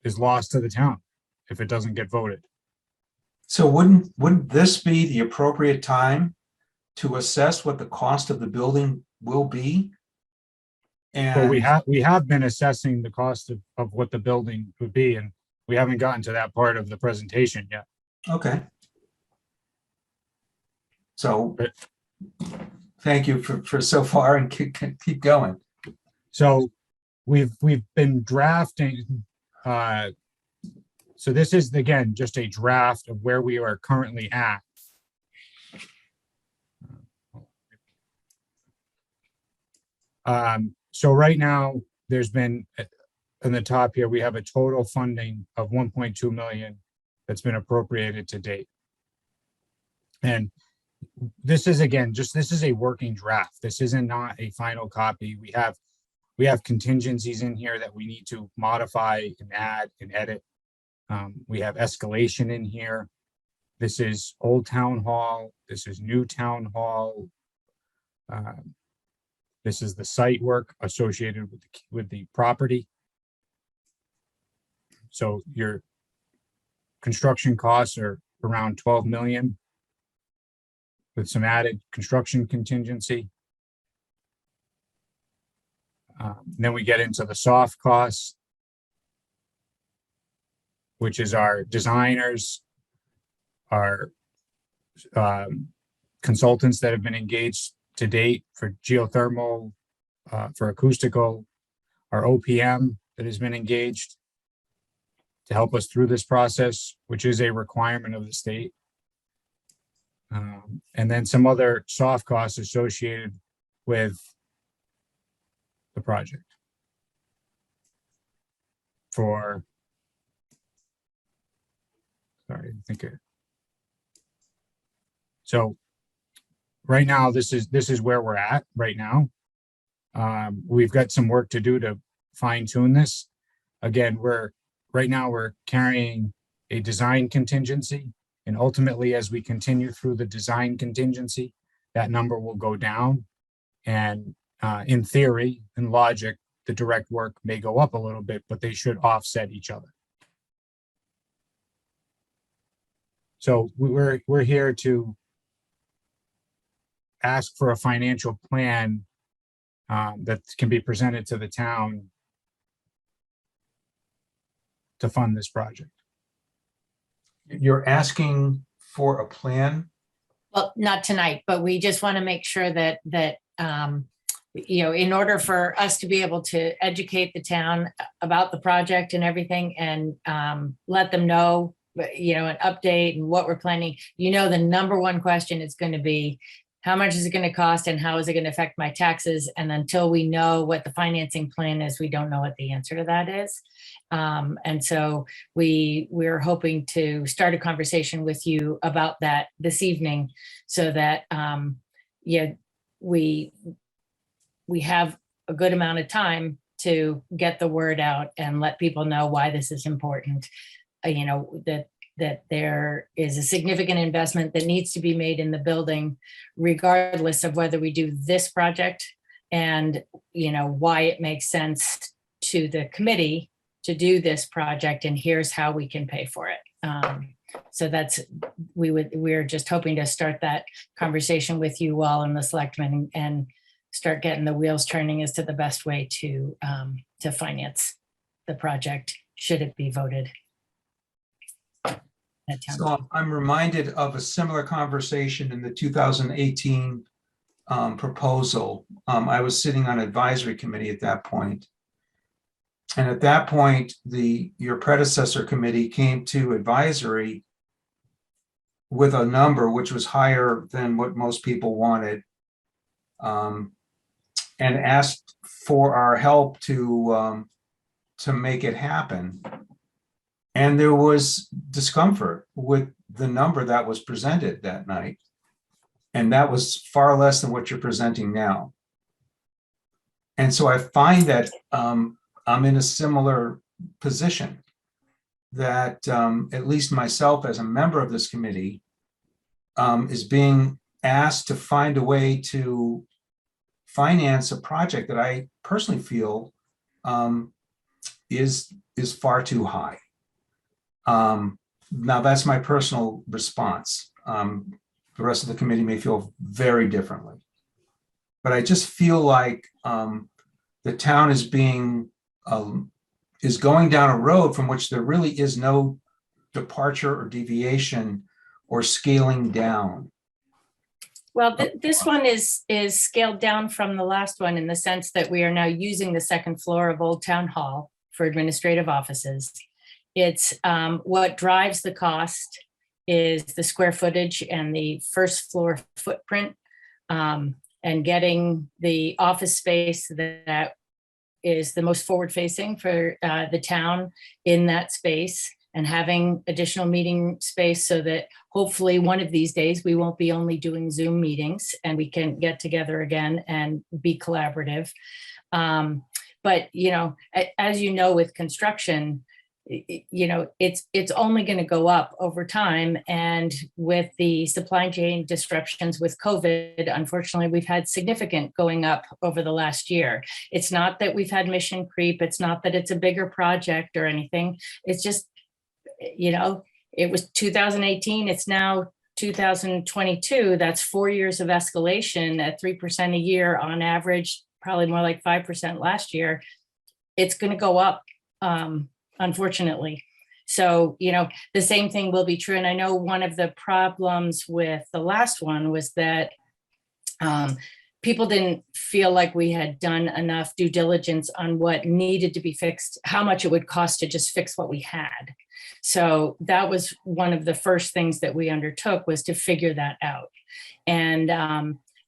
is lost to the town if it doesn't get voted. So wouldn't this be the appropriate time to assess what the cost of the building will be? Well, And we have been assessing the cost of what the building would be, and we haven't gotten to that part of the presentation yet. okay. So But- thank you for so far and keep going. So we've been drafting, so this is again, just a draft of where we are currently at. So right now, there's been, in the top here, we have a total funding of 1.2 million that's been appropriated to date. And this is, again, this is a working draft. This isn't not a final copy. We have contingencies in here that we need to modify and add and edit. We have escalation in here. This is Old Town Hall. This is New Town Hall. This is the site work associated with the property. So your construction costs are around 12 million with some added construction contingency. Then we get into the soft costs, which is our designers, our consultants that have been engaged to date for geothermal, for acoustical, our OPM that has been engaged to help us through this process, which is a requirement of the state. And then some other soft costs associated with the project. Sorry, I think so right now, this is where we're at right now. We've got some work to do to fine tune this. Again, right now we're carrying a design contingency, and ultimately as we continue through the design contingency, that number will go down. And in theory, in logic, the direct work may go up a little bit, but they should offset each other. So we're here to ask for a financial plan that can be presented to the town to fund this project. You're asking for a plan? Well, not tonight, but we just want to make sure that in order for us to be able to educate the town about the project and everything and let them know, an update and what we're planning, the number one question is going to be, how much is it going to cost and how is it going to affect my taxes? And until we know what the financing plan is, we don't know what the answer to that is. And so we're hoping to start a conversation with you about that this evening so that, we have a good amount of time to get the word out and let people know why this is important. That there is a significant investment that needs to be made in the building, regardless of whether we do this project and, why it makes sense to the committee to do this project. And here's how we can pay for it. So we're just hoping to start that conversation with you all and the selectmen and start getting the wheels turning as to the best way to finance the project, should it be voted. at town. So I'm reminded of a similar conversation in the 2018 proposal. I was sitting on advisory committee at that point. And at that point, your predecessor committee came to advisory with a number which was higher than what most people wanted, and asked for our help to make it happen. And there was discomfort with the number that was presented that night. And that was far less than what you're presenting now. And so I find that I'm in a similar position, that at least myself as a member of this committee is being asked to find a way to finance a project that I personally feel is far too high. Now that's my personal response. The rest of the committee may feel very differently. But I just feel like the town is going down a road from which there really is no departure or deviation or scaling down. Well, this one is scaled down from the last one in the sense that we are now using the second floor of Old Town Hall for administrative offices. It's what drives the cost is the square footage and the first floor footprint, and getting the office space that is the most forward facing for the town in that space, and having additional meeting space so that hopefully one of these days we won't be only doing Zoom meetings and we can get together again and be collaborative. But, you know, as you know, with construction, you know, it's only going to go up over time. And with the supply chain disruptions with COVID, unfortunately, we've had significant going up over the last year. It's not that we've had mission creep. It's not that it's a bigger project or anything. It's just, you know, it was 2018. It's now 2022. That's 4 years of escalation at 3% a year on average, probably more like 5% last year. It's going to go up. Unfortunately. So, you know, the same thing will be true. And I know one of the problems with the last one was that people didn't feel like we had done enough due diligence on what needed to be fixed, how much it would cost to just fix what we had. So that was one of the first things that we undertook, was to figure that out.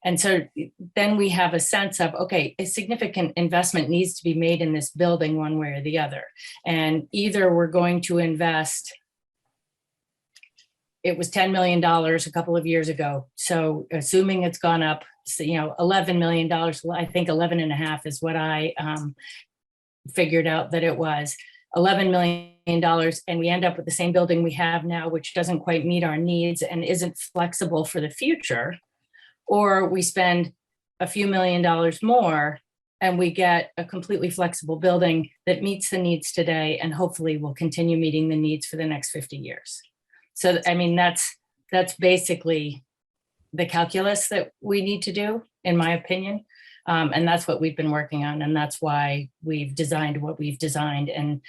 And so then we have a sense of, okay, a significant investment needs to be made in this building one way or the other. And either we're going to invest, it was $10 million a couple of years ago. So assuming it's gone up, you know, $11 million, I think 11 and a half is what I figured out that it was. $11 million, and we end up with the same building we have now, which doesn't quite meet our needs and isn't flexible for the future. Or we spend a few $1 million more and we get a completely flexible building that meets the needs today and hopefully will continue meeting the needs for the next 50 years. So, I mean, that's basically the calculus that we need to do, in my opinion. And that's what we've been working on. And that's why we've designed what we've designed. And,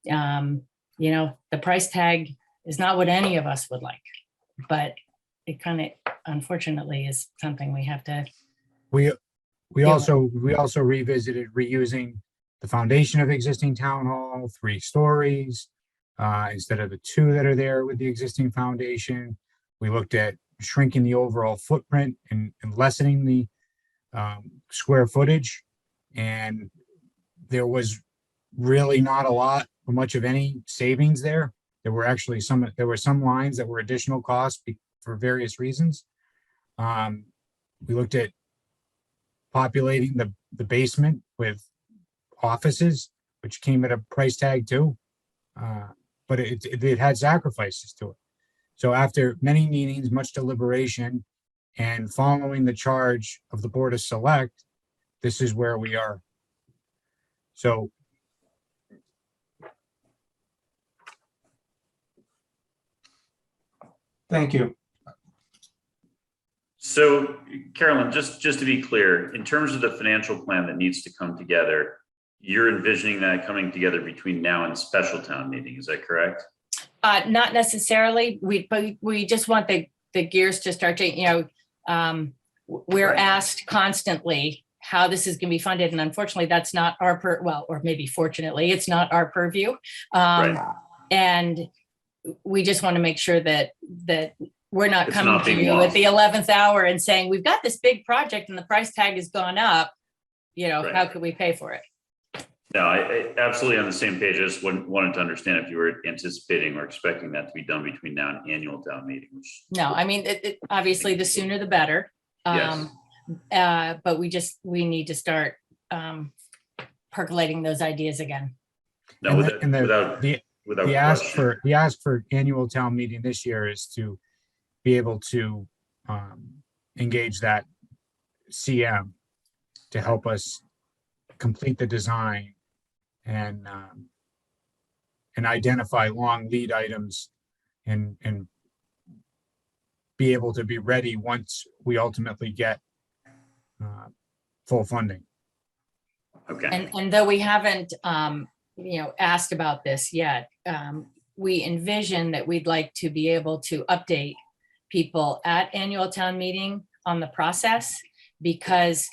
you know, the price tag is not what any of us would like, but it kind of, unfortunately, is something we have to. We also revisited reusing the foundation of existing town hall, 3 stories, instead of the 2 that are there with the existing foundation. We looked at shrinking the overall footprint and lessening the square footage. And there was really not a lot or much of any savings there. There were actually some lines that were additional costs for various reasons. We looked at populating the basement with offices, which came at a price tag too. But it had sacrifices to it. So after many meetings, much deliberation, and following the charge of the Board of Select, this is where we are. So Thank you. So Carolyn, just to be clear, in terms of the financial plan that needs to come together, you're envisioning that coming together between now and special town meeting, is that correct? Not necessarily, but we just want the gears to start to, we're Right. asked constantly how this is gonna be funded, and unfortunately, that's not our or maybe fortunately, it's not our purview. Right. And we just want to make sure that we're not It's coming not to being you at lost. the 11th hour and saying, we've got this big project and the price tag has gone up. Right. How could we pay for it? No, I absolutely on the same page. I just wanted to understand if you were anticipating or expecting that to be done between now and annual town meeting, which. No, I mean, obviously the sooner the better. Yes. But we need to start percolating those ideas again. No, And the- and the- without The ask question. the ask for annual town meeting this year is to be able to engage that CM to help us complete the design and identify long lead items and be able to be ready once we ultimately get full funding. Okay, And though we haven't, asked about this yet, we envision that we'd like to be able to update people at annual town meeting on the process, because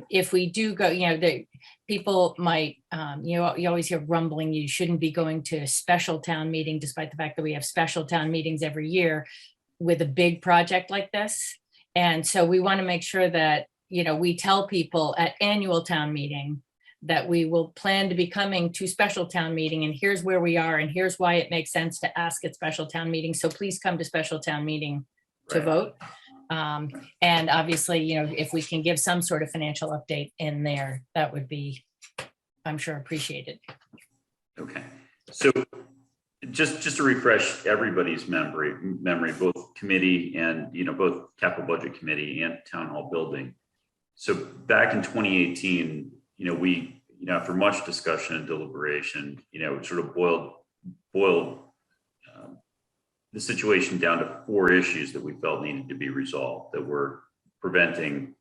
if we do go, the people might, you always hear rumbling, you shouldn't be going to a special town meeting, despite the fact that we have special town meetings every year with a big project like this. And so we want to make sure that, we tell people at annual town meeting that we will plan to be coming to special town meeting, and here's where we are, and here's why it makes sense to ask at special town meeting. So please come to special town meeting to Right. vote. And obviously, if we can give some sort of financial update in there, that would be, I'm sure, appreciated. okay. So just to refresh everybody's memory, both committee and, both capital budget committee and town hall building. So back in 2018, we, after much discussion and deliberation, sort of boiled the situation down to 4 issues that we felt needed to be resolved, that were preventing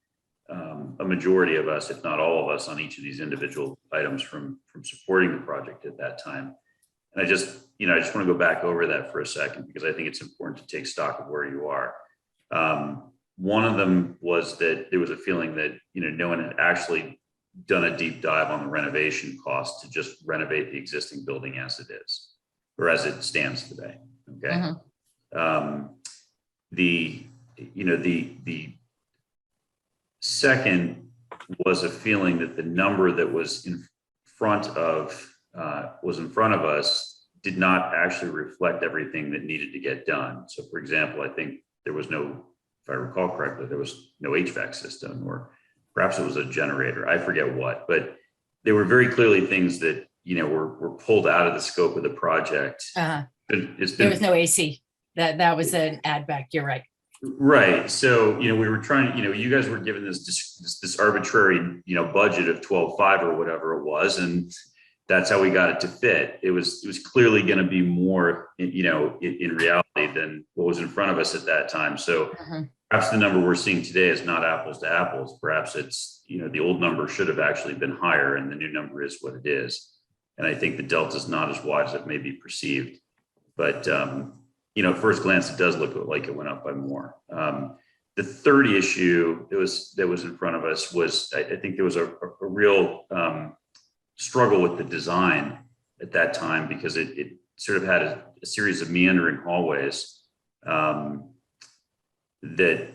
a majority of us, if not all of us, on each of these individual items from supporting the project at that time. And I just want to go back over that for a second, because I think it's important to take stock of where you are. One of them was that there was a feeling that, no one had actually done a deep dive on the renovation cost to just renovate the existing building as it is, or as it stands today. Okay. The second was a feeling that the number that was in front of us did not actually reflect everything that needed to get done. So for example, I think there was no, if I recall correctly, there was no HVAC system, or perhaps it was a generator. I forget what, but there were very clearly things that, were pulled out of the scope of the project. There was no AC. That was an add back. You're right. Right. So, we were trying, you guys were given this arbitrary, budget of 12.5 or whatever it was. And that's how we got it to fit. It was clearly going to be more, in reality than what was in front of us at that time. So perhaps the number we're seeing today is not apples to apples. Perhaps it's, the old number should have actually been higher, and the new number is what it is. And I think the delta is not as wide as it may be perceived. But, at first glance, it does look like it went up by more. The third issue that was in front of us was, I think there was a real struggle with the design at that time, because it sort of had a series of meandering hallways that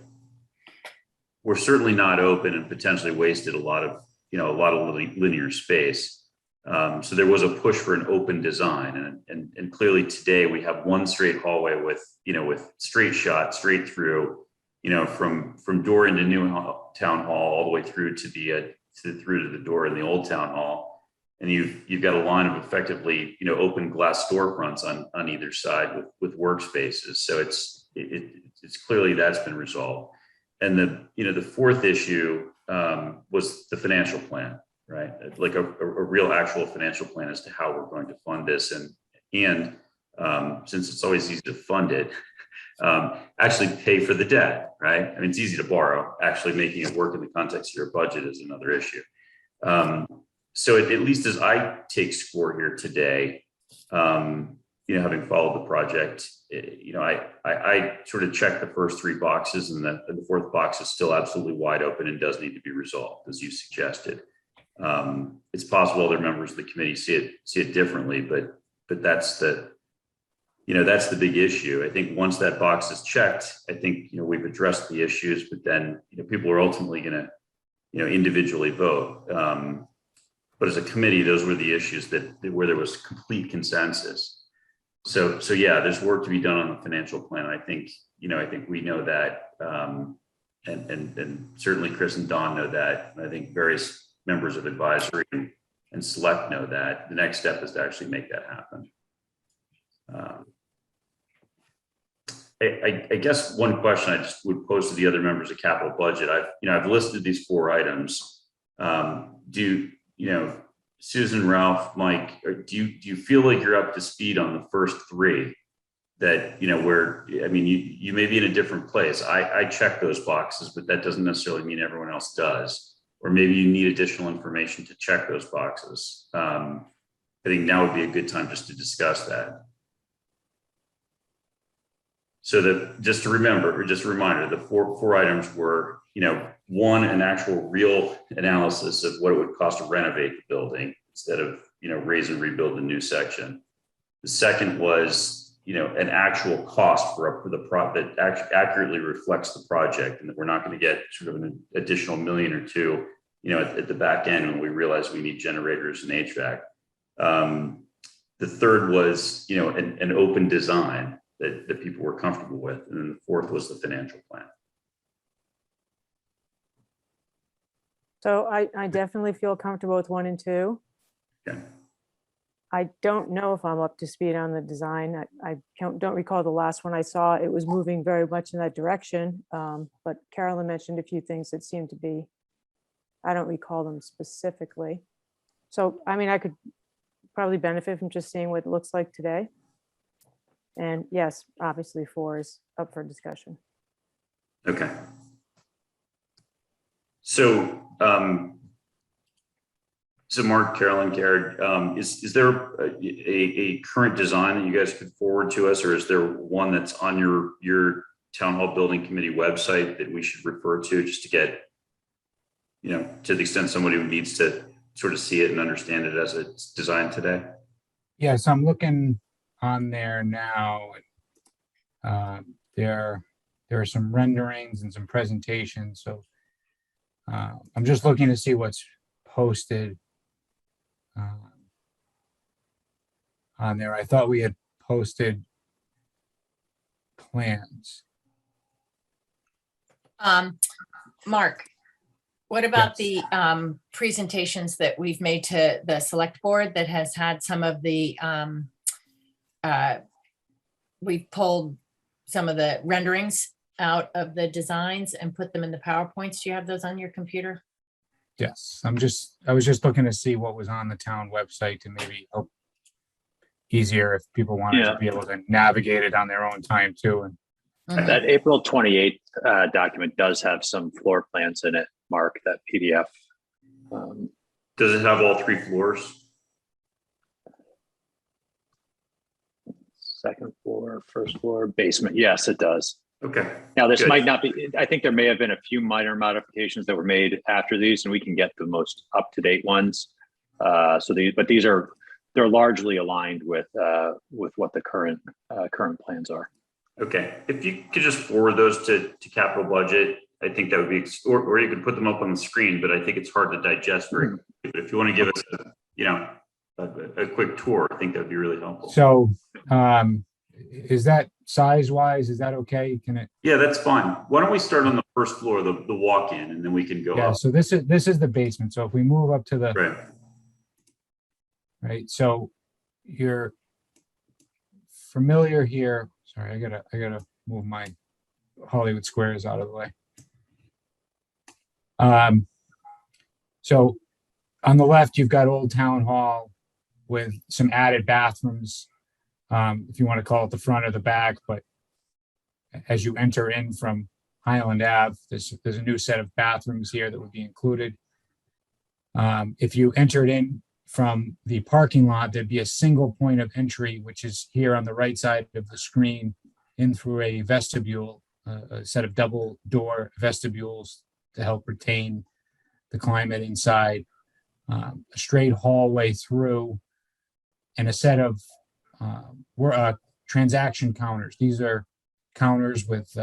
were certainly not open and potentially wasted a lot of linear space. So there was a push for an open design, and clearly today we have one straight hallway with straight shot straight through, from door into new town hall all the way through to the door in the old town hall. And you've got a line of effectively, open glass storefronts on either side with workspaces. So it's clearly that's been resolved. And the fourth issue was the financial plan, right? Like a real actual financial plan as to how we're going to fund this, and since it's always easy to fund it, actually pay for the debt, right? I mean, it's easy to borrow. Actually making it work in the context of your budget is another issue. So at least as I take score here today, having followed the project, I sort of checked the first three boxes, and the fourth box is still absolutely wide open and does need to be resolved, as you suggested. It's possible other members of the committee see it differently, but that's the big issue. I think once that box is checked, I think, we've addressed the issues, but then, people are ultimately going to, individually vote. But as a committee, those were the issues where there was complete consensus. So yeah, there's work to be done on the financial plan. I think we know that, and certainly Chris and Don know that. And I think various members of advisory and select know that. The next step is to actually make that happen. I guess one question I just would pose to the other members of capital budget. I've listed these 4 items. Susan, Ralph, Mike, do you feel like you're up to speed on the first 3 that, you may be in a different place. I check those boxes, but that doesn't necessarily mean everyone else does. Or maybe you need additional information to check those boxes. I think now would be a good time just to discuss that. So just a reminder, the four items were, 1, an actual real analysis of what it would cost to renovate the building instead of, raise and rebuild the new section. The second was, an actual cost for the that accurately reflects the project, and that we're not going to get sort of an additional $1 million or $2 million, at the back end when we realize we need generators and HVAC. The third was, an open design that people were comfortable with. And then the fourth was the financial plan. So I definitely feel comfortable with 1 and 2. Okay. I don't know if I'm up to speed on the design. I don't recall the last one I saw. It was moving very much in that direction. But Carolyn mentioned a few things that seemed to be, I don't recall them specifically. So, I could probably benefit from just seeing what it looks like today. And yes, obviously 4 is up for discussion. Okay. So, Mark, Carolyn, Garrett, is there a current design that you guys could forward to us, or is there one that's on your town hall building committee website that we should refer to just to get, to the extent somebody who needs to sort of see it and understand it as it's designed today? Yeah, so I'm looking on there now. There are some renderings and some presentations. So I'm just looking to see what's posted on there. I thought we had posted plans. Mark, what about the presentations that we've made to the select board that has had some of the, we've pulled some of the renderings out of the designs and put them in the PowerPoints. Do you have those on your computer? Yes, I was just looking to see what was on the town website to maybe help easier if people wanted to be able to navigate it on their own time too. And That April 28th document does have some floor plans in it, Mark, that PDF. Does it have all 3 floors? Second floor, first floor, basement. Yes, it does. Okay. Now, this Good. might not be, I think there may have been a few minor modifications that were made after these, and we can get the most up-to-date ones. They're largely aligned with what the current plans are. Okay. If you could just forward those to capital budget, I think that would be, or you could put them up on the screen, but I think it's hard to digest very quickly. But if you want to give us a quick tour, I think that would be really helpful. so is that size-wise, is that okay? Can it? Yeah, that's fine. Why don't we start on the first floor, the walk-in, and then we can go Yeah, up. so this is the basement. So if we move up to the, Right. right, so you're familiar here. Sorry, I gotta move my Hollywood Squares out of the way. So on the left, you've got Old Town Hall with some added bathrooms, if you want to call it the front or the back, but as you enter in from Highland Ave, there's a new set of bathrooms here that would be included. If you entered in from the parking lot, there'd be a single point of entry, which is here on the right side of the screen, in through a vestibule, a set of double door vestibules to help retain the climate inside, a straight hallway through, and a set of transaction counters. These are counters with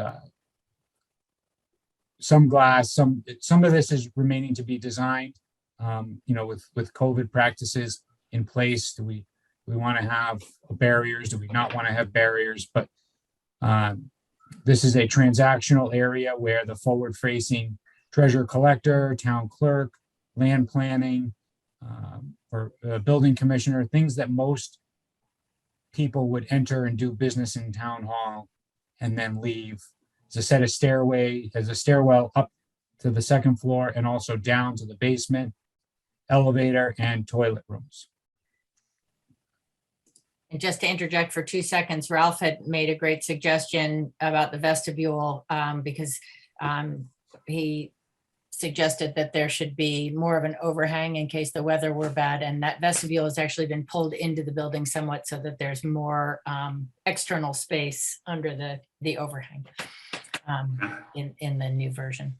some glass, some of this is remaining to be designed. With COVID practices in place, do we want to have barriers? Do we not want to have barriers? But this is a transactional area where the forward-facing treasurer collector, town clerk, land planning, or building commissioner, things that most people would enter and do business in town hall and then leave. There's a set of there's a stairwell up to the second floor and also down to the basement, elevator, and toilet rooms. And just to interject for 2 seconds, Ralph had made a great suggestion about the vestibule because he suggested that there should be more of an overhang in case the weather were bad. And that vestibule has actually been pulled into the building somewhat so that there's more external space under the overhang in the new version.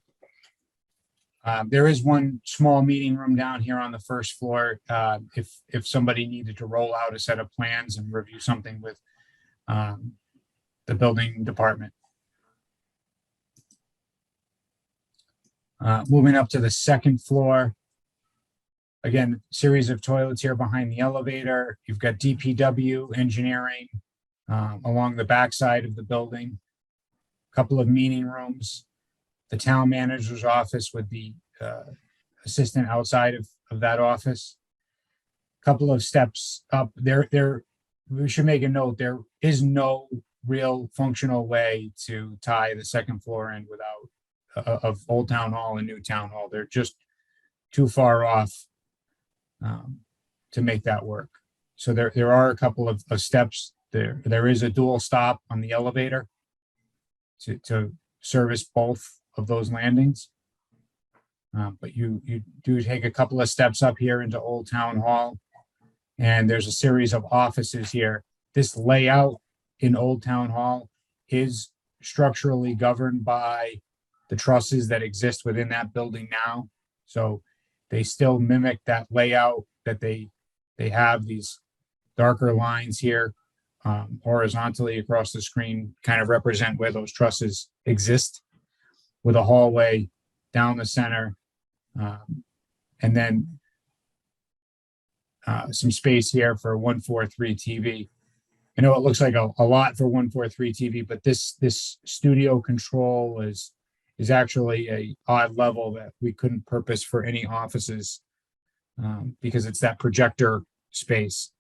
There is one small meeting room down here on the first floor. If somebody needed to roll out a set of plans and review something with the building department. Moving up to the second floor. Again, series of toilets here behind the elevator. You've got DPW engineering along the backside of the building. A couple of meeting rooms. The town manager's office with the assistant outside of that office. A couple of steps up there. We should make a note. There is no real functional way to tie the second floor in without of Old Town Hall and New Town Hall. They're just too far off to make that work. So there are a couple of steps there. There is a dual stop on the elevator to service both of those landings. But you do take a couple of steps up here into Old Town Hall, and there's a series of offices here. This layout in Old Town Hall is structurally governed by the trusses that exist within that building now. So they still mimic that layout that they have these darker lines here horizontally across the screen, kind of represent where those trusses exist, with a hallway down the center, and then some space here for 143 TV. I know it looks like a lot for 143 TV, but this studio control is actually a odd level that we couldn't purpose for any offices because it's that projector space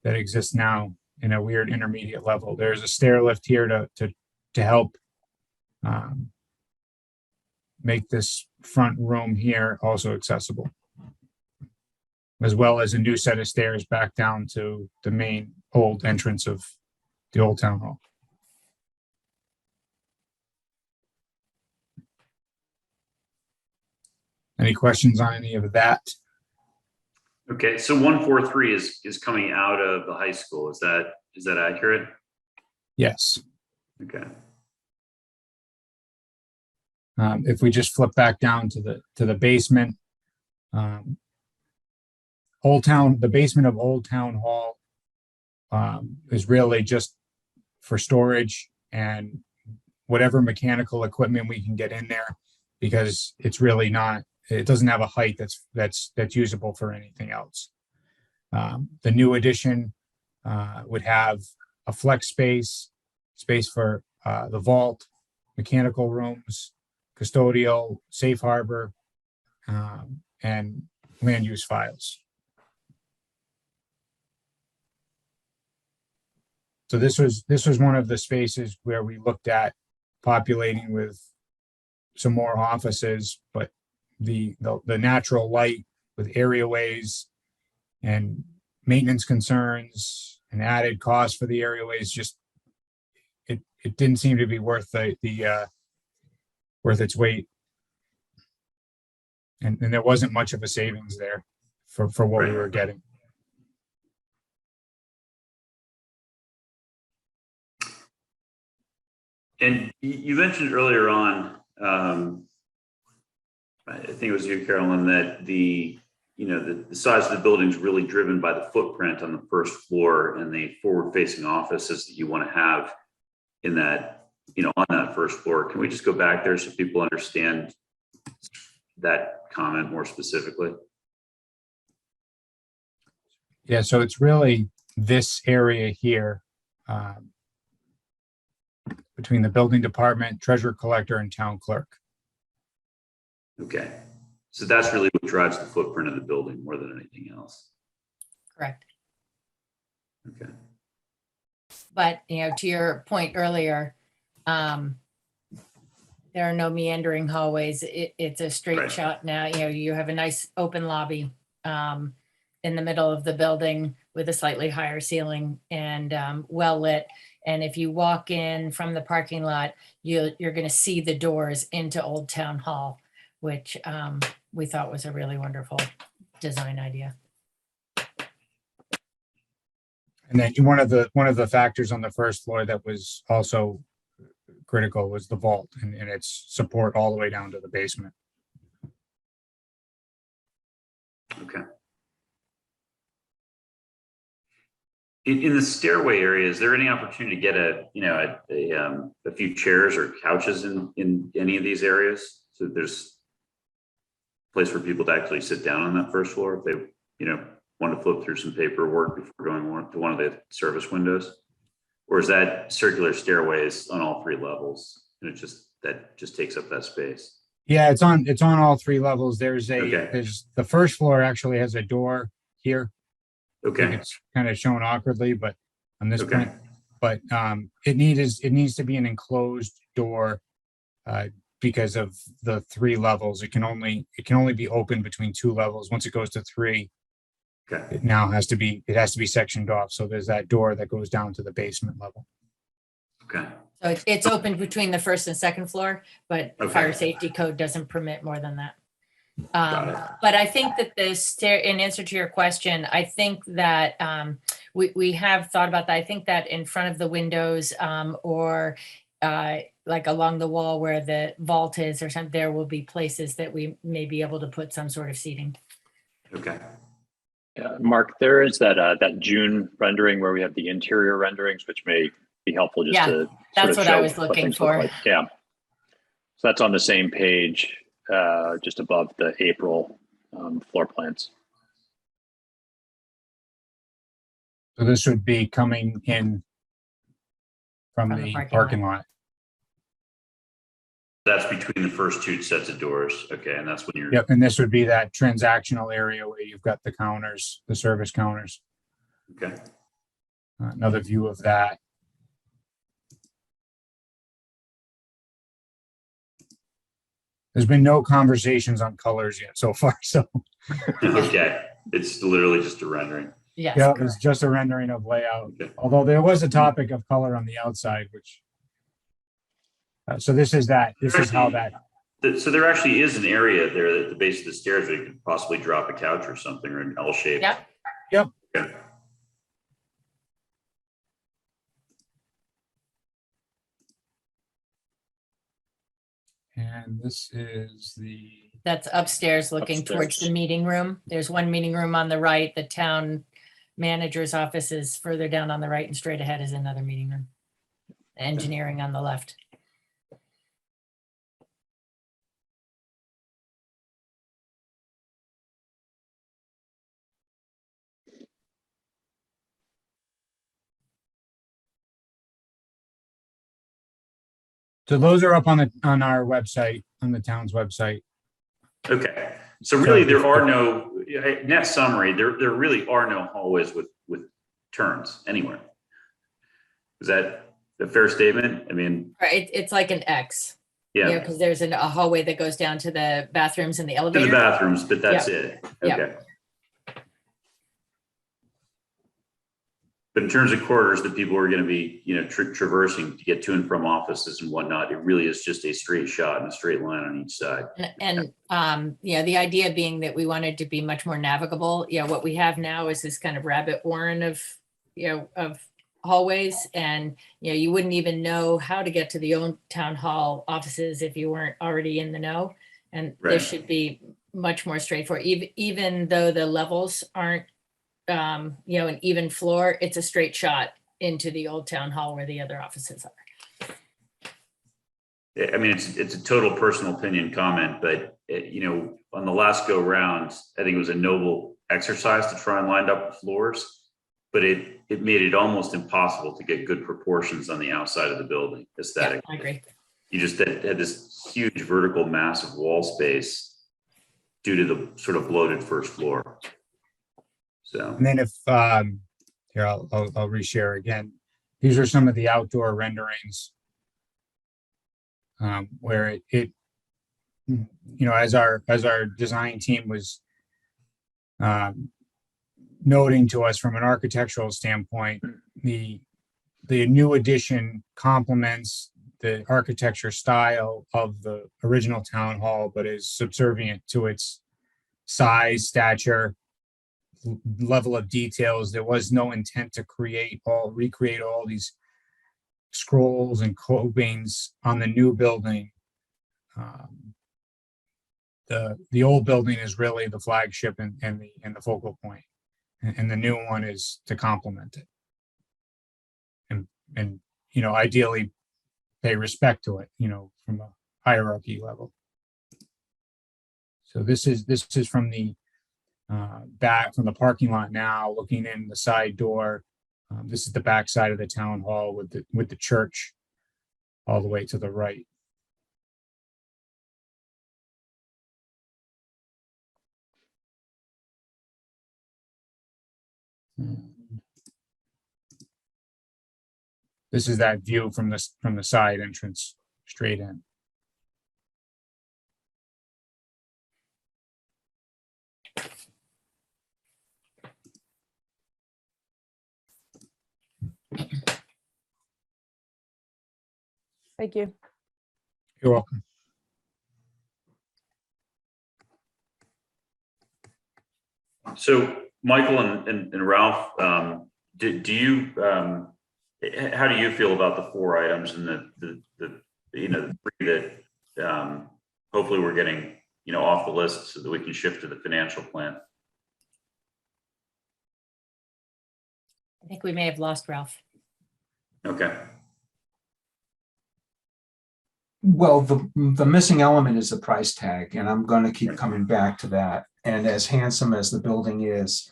that exists now in a weird intermediate level. There's a stair lift here to help make this front room here also accessible, as well as a new set of stairs back down to the main old entrance of the Old Town Hall. Any questions on any of that? Okay, so 143 is coming out of the high school. Is that accurate? Yes. Okay. If we just flip back down to the basement, the basement of Old Town Hall is really just for storage and whatever mechanical equipment we can get in there, because it's really not. It doesn't have a height that's usable for anything else. The new addition would have a flex space for the vault, mechanical rooms, custodial, safe harbor, and land use files. So this was one of the spaces where we looked at populating with some more offices, but the natural light with areaways and maintenance concerns and added cost for the areaways, just it didn't seem to be worth worth its weight, and there wasn't much of a savings there for what we Right. were getting. And you mentioned earlier on, I think it was you, Carolyn, that the size of the building is really driven by the footprint on the first floor and the forward-facing offices that you want to have in that, on that first floor. Can we just go back there so people understand that comment more specifically? Yeah, so it's really this area here, between the building department, treasurer collector, and town clerk. Okay. So that's really what drives the footprint of the building more than anything else. Correct. Okay. But, to your point earlier, there are no meandering hallways. It's a straight Right. shot now. You have a nice open lobby in the middle of the building with a slightly higher ceiling and well lit. And if you walk in from the parking lot, you're going to see the doors into Old Town Hall, which we thought was a really wonderful design idea. And then one of the factors on the first floor that was also critical was the vault and its support all the way down to the basement. Okay. In the stairway area, is there any opportunity to get a few chairs or couches in any of these areas? So there's a place for people to actually sit down on that first floor if they, want to flip through some paperwork before going to one of the service windows? Or is that circular stairways on all three levels? And that just takes up that space? Yeah, it's on all three levels. There's Okay. the first floor actually has a door here. I think Okay. it's kind of shown awkwardly, but on this Okay. point, but it needs to be an enclosed door because of the three levels. It can only be open between two levels. Once it goes to three, Okay. it has to be sectioned off. So there's that door that goes down to the basement level. Okay. So it's open between the first and second floor, but the Okay. fire safety code doesn't permit more than that. Got it. But I think that in answer to your question, I think that we have thought about that. I think that in front of the windows or like along the wall where the vault is or something, there will be places that we may be able to put some sort of seating. Okay. Yeah, Mark, there is that June rendering where we have the interior renderings, which may be helpful just Yeah, to sort that's of what I show was looking things look for. like. Yeah. So that's on the same page, just above the April floor plans. So this would be coming in from From the the parking lot. parking lot. That's between the first two sets of doors. Okay. And that's when you're. Yep, and this would be that transactional area where you've got the counters, the service counters. Okay. Another view of that. There's been no conversations on colors yet so far, so Okay. It's literally just a rendering. Yes. yeah, correct. it's just a rendering of layout. Okay. Although there was a topic of color on the outside, which. So this is how that, So there actually is an area there at the base of the stairs where you could possibly drop a couch or something or an L shape. Yep. Yep. Okay. and this is the, That's upstairs looking towards the meeting room. There's one meeting room on the right. The town manager's office is further down on the right and straight ahead is another meeting room. Engineering on the left. so those are up on our website, on the town's website. Okay. So really there are no, net summary, there really are no hallways with turns anywhere. Is that a fair statement? I mean, Right, it's like an X. yeah, Because there's a hallway that goes down to the bathrooms and the to the elevator. bathrooms, but that's it. Yeah. Okay. But in terms of corridors that people are going to be, traversing to get to and from offices and whatnot, it really is just a straight shot and a straight line on each side. The idea being that we wanted to be much more navigable. What we have now is this kind of rabbit warren of hallways, and you wouldn't even know how to get to the old town hall offices if you weren't already in the know. And Right. this should be much more straightforward, even though the levels aren't an even floor, it's a straight shot into the old town hall where the other offices are. I mean, it's a total personal opinion comment, but on the last go round, I think it was a noble exercise to try and line up the floors, but it made it almost impossible to get good proportions on the outside of the building Yeah, aesthetic. I agree. You just had this huge vertical mass of wall space due to the sort of bloated first floor. So, And then if, here, I'll reshare again. These are some of the outdoor renderings. Where it as our design team was noting to us from an architectural standpoint, the new addition complements the architecture style of the original town hall, but is subservient to its size, stature, level of details. There was no intent to recreate all these scrolls and copings on the new building. The old building is really the flagship and the focal point, and the new one is to complement it. And ideally pay respect to it, from a hierarchy level. So this is from the back from the parking lot now, looking in the side door. This is the back side of the town hall with the church all the way to the right. This is that view from the side entrance straight in. Thank you. You're welcome. so Michael and Ralph, do you, how do you feel about the 4 items and the the 3 that hopefully we're getting, off the list so that we can shift to the financial plan? I think we may have lost Ralph. Okay. Well, the missing element is the price tag, and I'm going to keep coming back to that. And as handsome as the building is,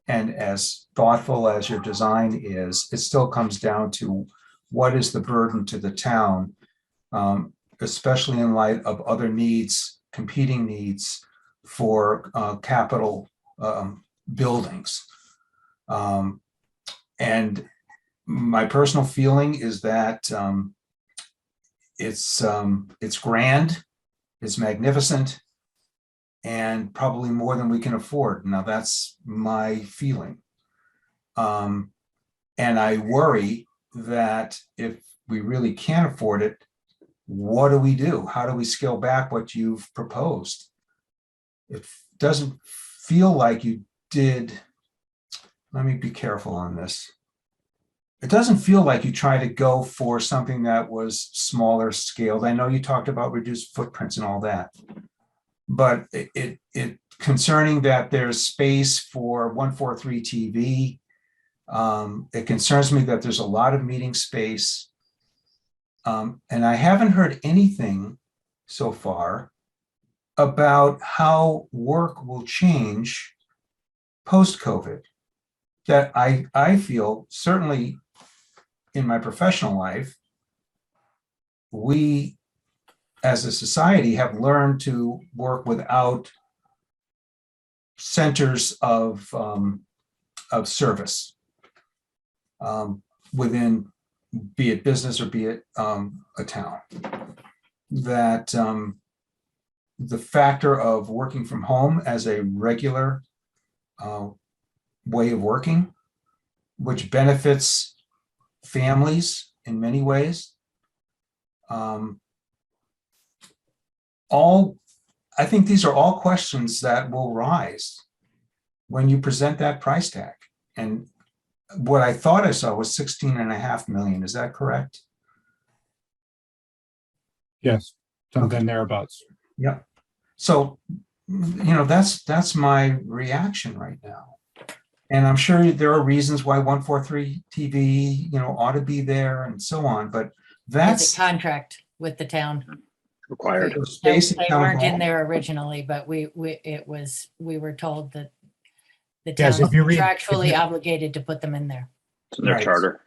and as thoughtful as your design is, it still comes down to what is the burden to the town, especially in light of other needs, competing needs for capital buildings. And my personal feeling is that it's grand, it's magnificent, and probably more than we can afford. Now, that's my feeling. And I worry that if we really can't afford it, what do we do? How do we scale back what you've proposed? It doesn't feel like you did. Let me be careful on this. It doesn't feel like you try to go for something that was smaller scaled. I know you talked about reduced footprints and all that, but it concerning that there's space for 143 TV. It concerns me that there's a lot of meeting space. And I haven't heard anything so far about how work will change post-COVID. That I feel, certainly in my professional life, we as a society have learned to work without centers of service within, be it business or be it a town. That the factor of working from home as a regular way of working which benefits families in many ways. I think these are all questions that will rise when you present that price tag. And what I thought I saw was 16.5 million. Is that correct? Yes, something Okay. thereabouts. Yep. So, that's my reaction right now. And I'm sure there are reasons why 143 TV, ought to be there and so on, but It's that's a contract with the town. Required. the space in They town weren't in hall. there originally, but we were told that the town Yes, is if you read- contractually obligated to put them in there. It's in their Right. charter.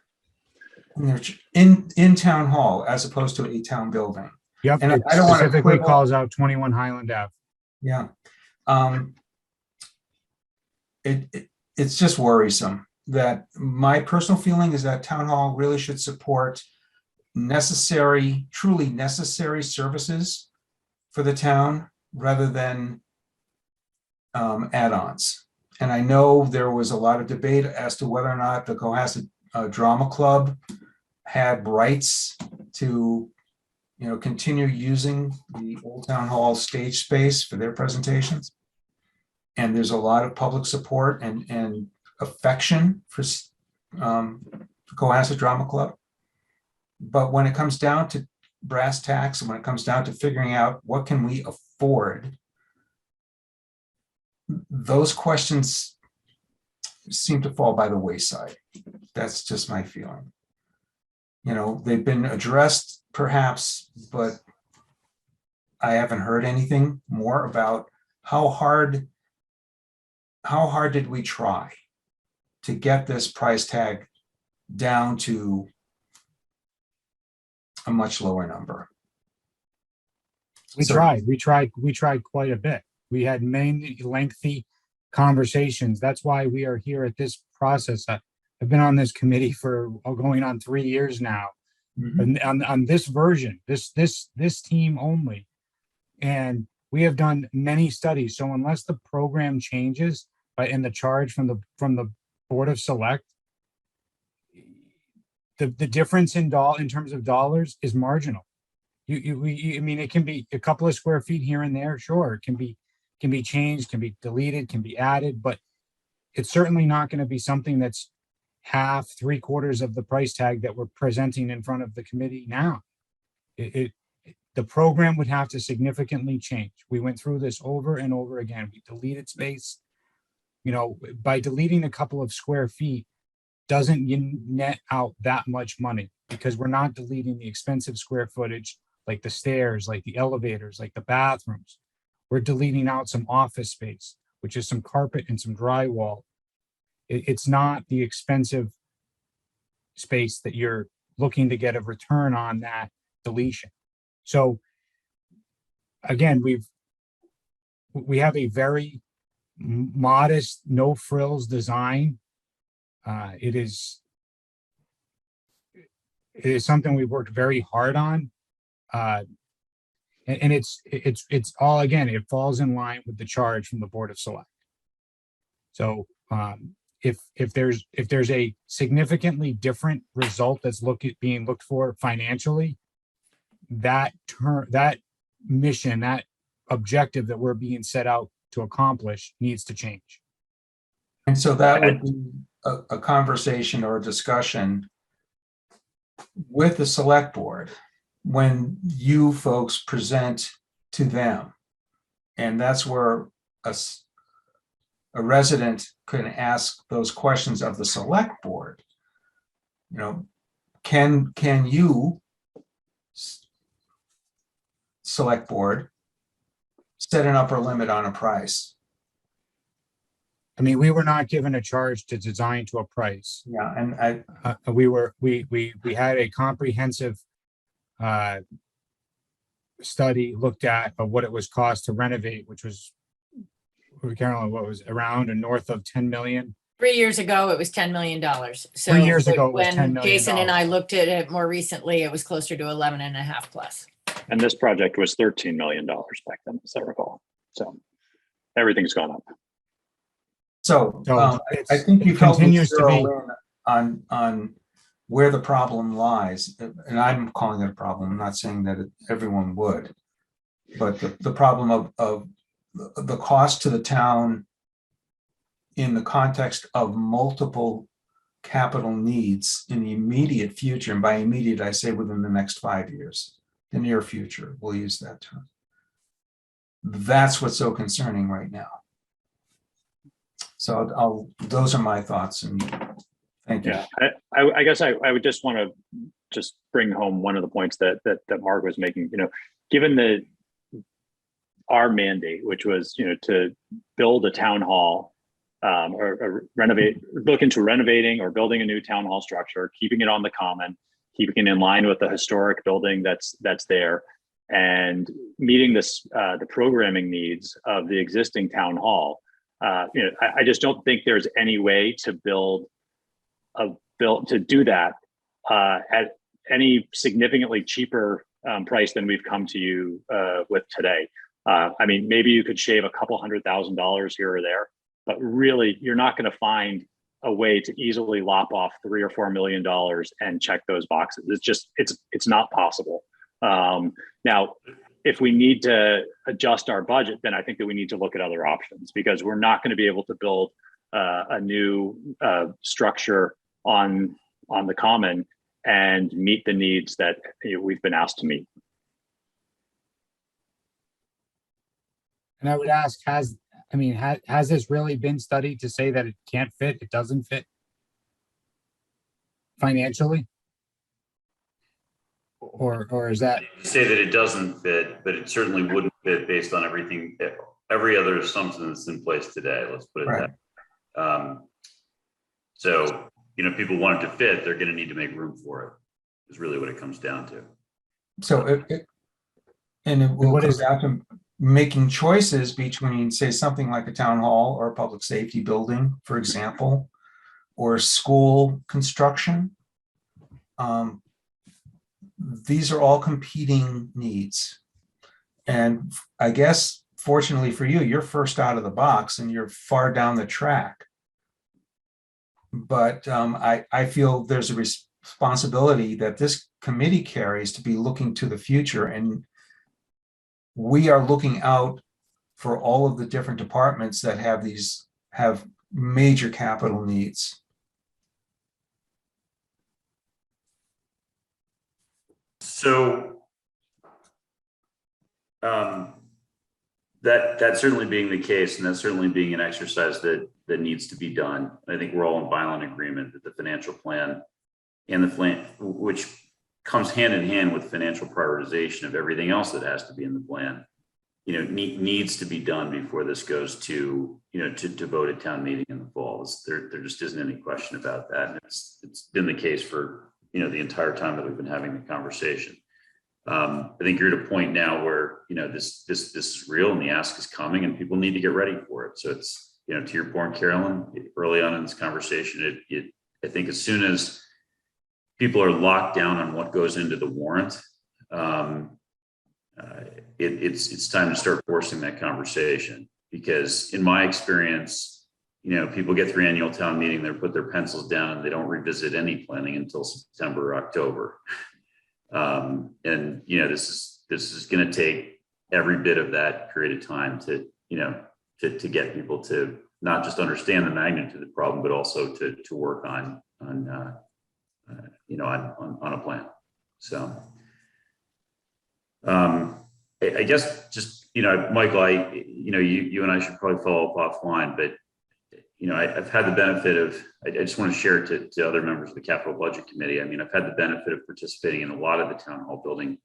In town hall as opposed to a town building. Yep, And it I don't wanna specifically quibble. calls out 21 Highland Ave. Yeah. It's just worrisome that my personal feeling is that town hall really should support truly necessary services for the town rather than add-ons. And I know there was a lot of debate as to whether or not the Cohasset Drama Club had rights to, continue using the Old Town Hall stage space for their presentations. And there's a lot of public support and affection for Cohasset Drama Club. But when it comes down to brass tacks, and when it comes down to figuring out what can we afford, those questions seem to fall by the wayside. That's just my feeling. They've been addressed perhaps, but I haven't heard anything more about how hard did we try to get this price tag down to a much lower number. We So- tried quite a bit. We had many lengthy conversations. That's why we are here at this process. I've been on this committee for going on 3 years now. Mhm. And on this version, this team only. And we have done many studies. So unless the program changes, in the charge from the Board of Select, the difference in terms of dollars is marginal. I mean, it can be a couple of square feet here and there. Sure, it can be changed, can be deleted, can be added, but it's certainly not going to be something that's half, 3/4 of the price tag that we're presenting in front of the committee now. The program would have to significantly change. We went through this over and over again. We deleted space. By deleting a couple of square feet doesn't net out that much money, because we're not deleting the expensive square footage like the stairs, like the elevators, like the bathrooms. We're deleting out some office space, which is some carpet and some drywall. It's not the expensive space that you're looking to get a return on that deletion. So again, we have a very modest, no frills design. It is something we worked very hard on. And it's all, again, it falls in line with the charge from the Board of Select. So if there's a significantly different result that's being looked for financially, that mission, that objective that we're being set out to accomplish needs to change. And so that would be a conversation or a discussion with the select board when you folks present to them. And that's where a resident can ask those questions of the select board. Can you, select board, set an upper limit on a price? I mean, we were not given a charge to design to a price. Yeah, and We had a comprehensive study looked at of what it was cost to renovate, which was, Carolyn, what was around and north of 10 million. 3 years ago, it was $10 million. So 3 years ago, it was $10 when million. Jason and I looked at it more recently, it was closer to 11.5 plus. And this project was $13 million back then, as I recall. So everything's gone up. so So I think it you've helped me continues to be- zero in on where the problem lies, and I'm calling it a problem, I'm not saying that everyone would, but the problem of the cost to the town in the context of multiple capital needs in the immediate future, and by immediate, I say within the next 5 years, the near future, we'll use that term. That's what's so concerning right now. So those are my thoughts, and thank you. Yeah, I guess I would just want to just bring home one of the points that Mark was making. Given our mandate, which was to build a town hall, or look into renovating or building a new town hall structure, keeping it on the common, keeping it in line with the historic building that's there, and meeting the programming needs of the existing town hall. I just don't think there's any way to do that at any significantly cheaper price than we've come to you with today. I mean, maybe you could shave a couple $100,000 here or there, but really, you're not going to find a way to easily lop off $3 or $4 million and check those boxes. It's not possible. Now, if we need to adjust our budget, then I think that we need to look at other options, because we're not going to be able to build a new structure on the common and meet the needs that we've been asked to meet. And I would ask, has this really been studied to say that it can't fit, it doesn't fit financially? Or is that? Say that it doesn't fit, but it certainly wouldn't fit based on every other assumption that's in place today. Let's put it Right. that. So, people want it to fit, they're going to need to make room for it, is really what it comes down to. So it will come down to making choices between, say, something like a town hall or a public safety building, for example, or school construction. These are all competing needs. And I guess, fortunately for you, you're first out of the box and you're far down the track. But I feel there's a responsibility that this committee carries to be looking to the future, and we are looking out for all of the different departments that have major capital needs. So that certainly being the case, and that certainly being an exercise that needs to be done. I think we're all in violent agreement that the financial plan and the plan, which comes hand in hand with financial prioritization of everything else that has to be in the plan, needs to be done before this goes to vote at town meeting in the fall. There just isn't any question about that. And it's been the case for the entire time that we've been having the conversation. I think you're at a point now where this is real and the ask is coming and people need to get ready for it. So it's to your point, Carolyn, early on in this conversation, I think as soon as people are locked down on what goes into the warrant, it's time to start forcing that conversation, because in my experience, people get through annual town meeting, they put their pencils down and they don't revisit any planning until September or October. And this is going to take every bit of that period of time to get people to not just understand the magnitude of the problem, but also to work on a plan. So I guess just Michael, you and I should probably follow up offline, but I've had the benefit of, I just want to share it to other members of the Capital Budget Committee. I mean, I've had the benefit of participating in a lot of the town hall building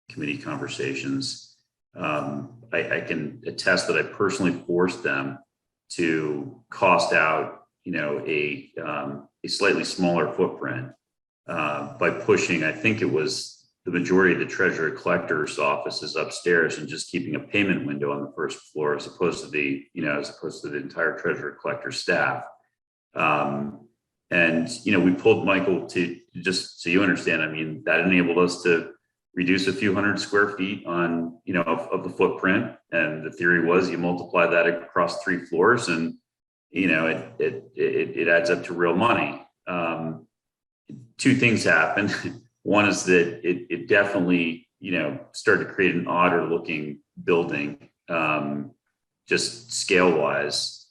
committee conversations. I can attest that I personally forced them to cost out, a slightly smaller footprint by pushing, I think it was the majority of the treasurer collector's offices upstairs and just keeping a payment window on the first floor as opposed to the entire treasurer collector staff. And we pulled Michael to, just so you understand, I mean, that enabled us to reduce a few hundred square feet on, of the footprint. And the theory was you multiply that across 3 floors and, it adds up to real money. two things happened. One is that it definitely, started to create an odder looking building, just scale wise.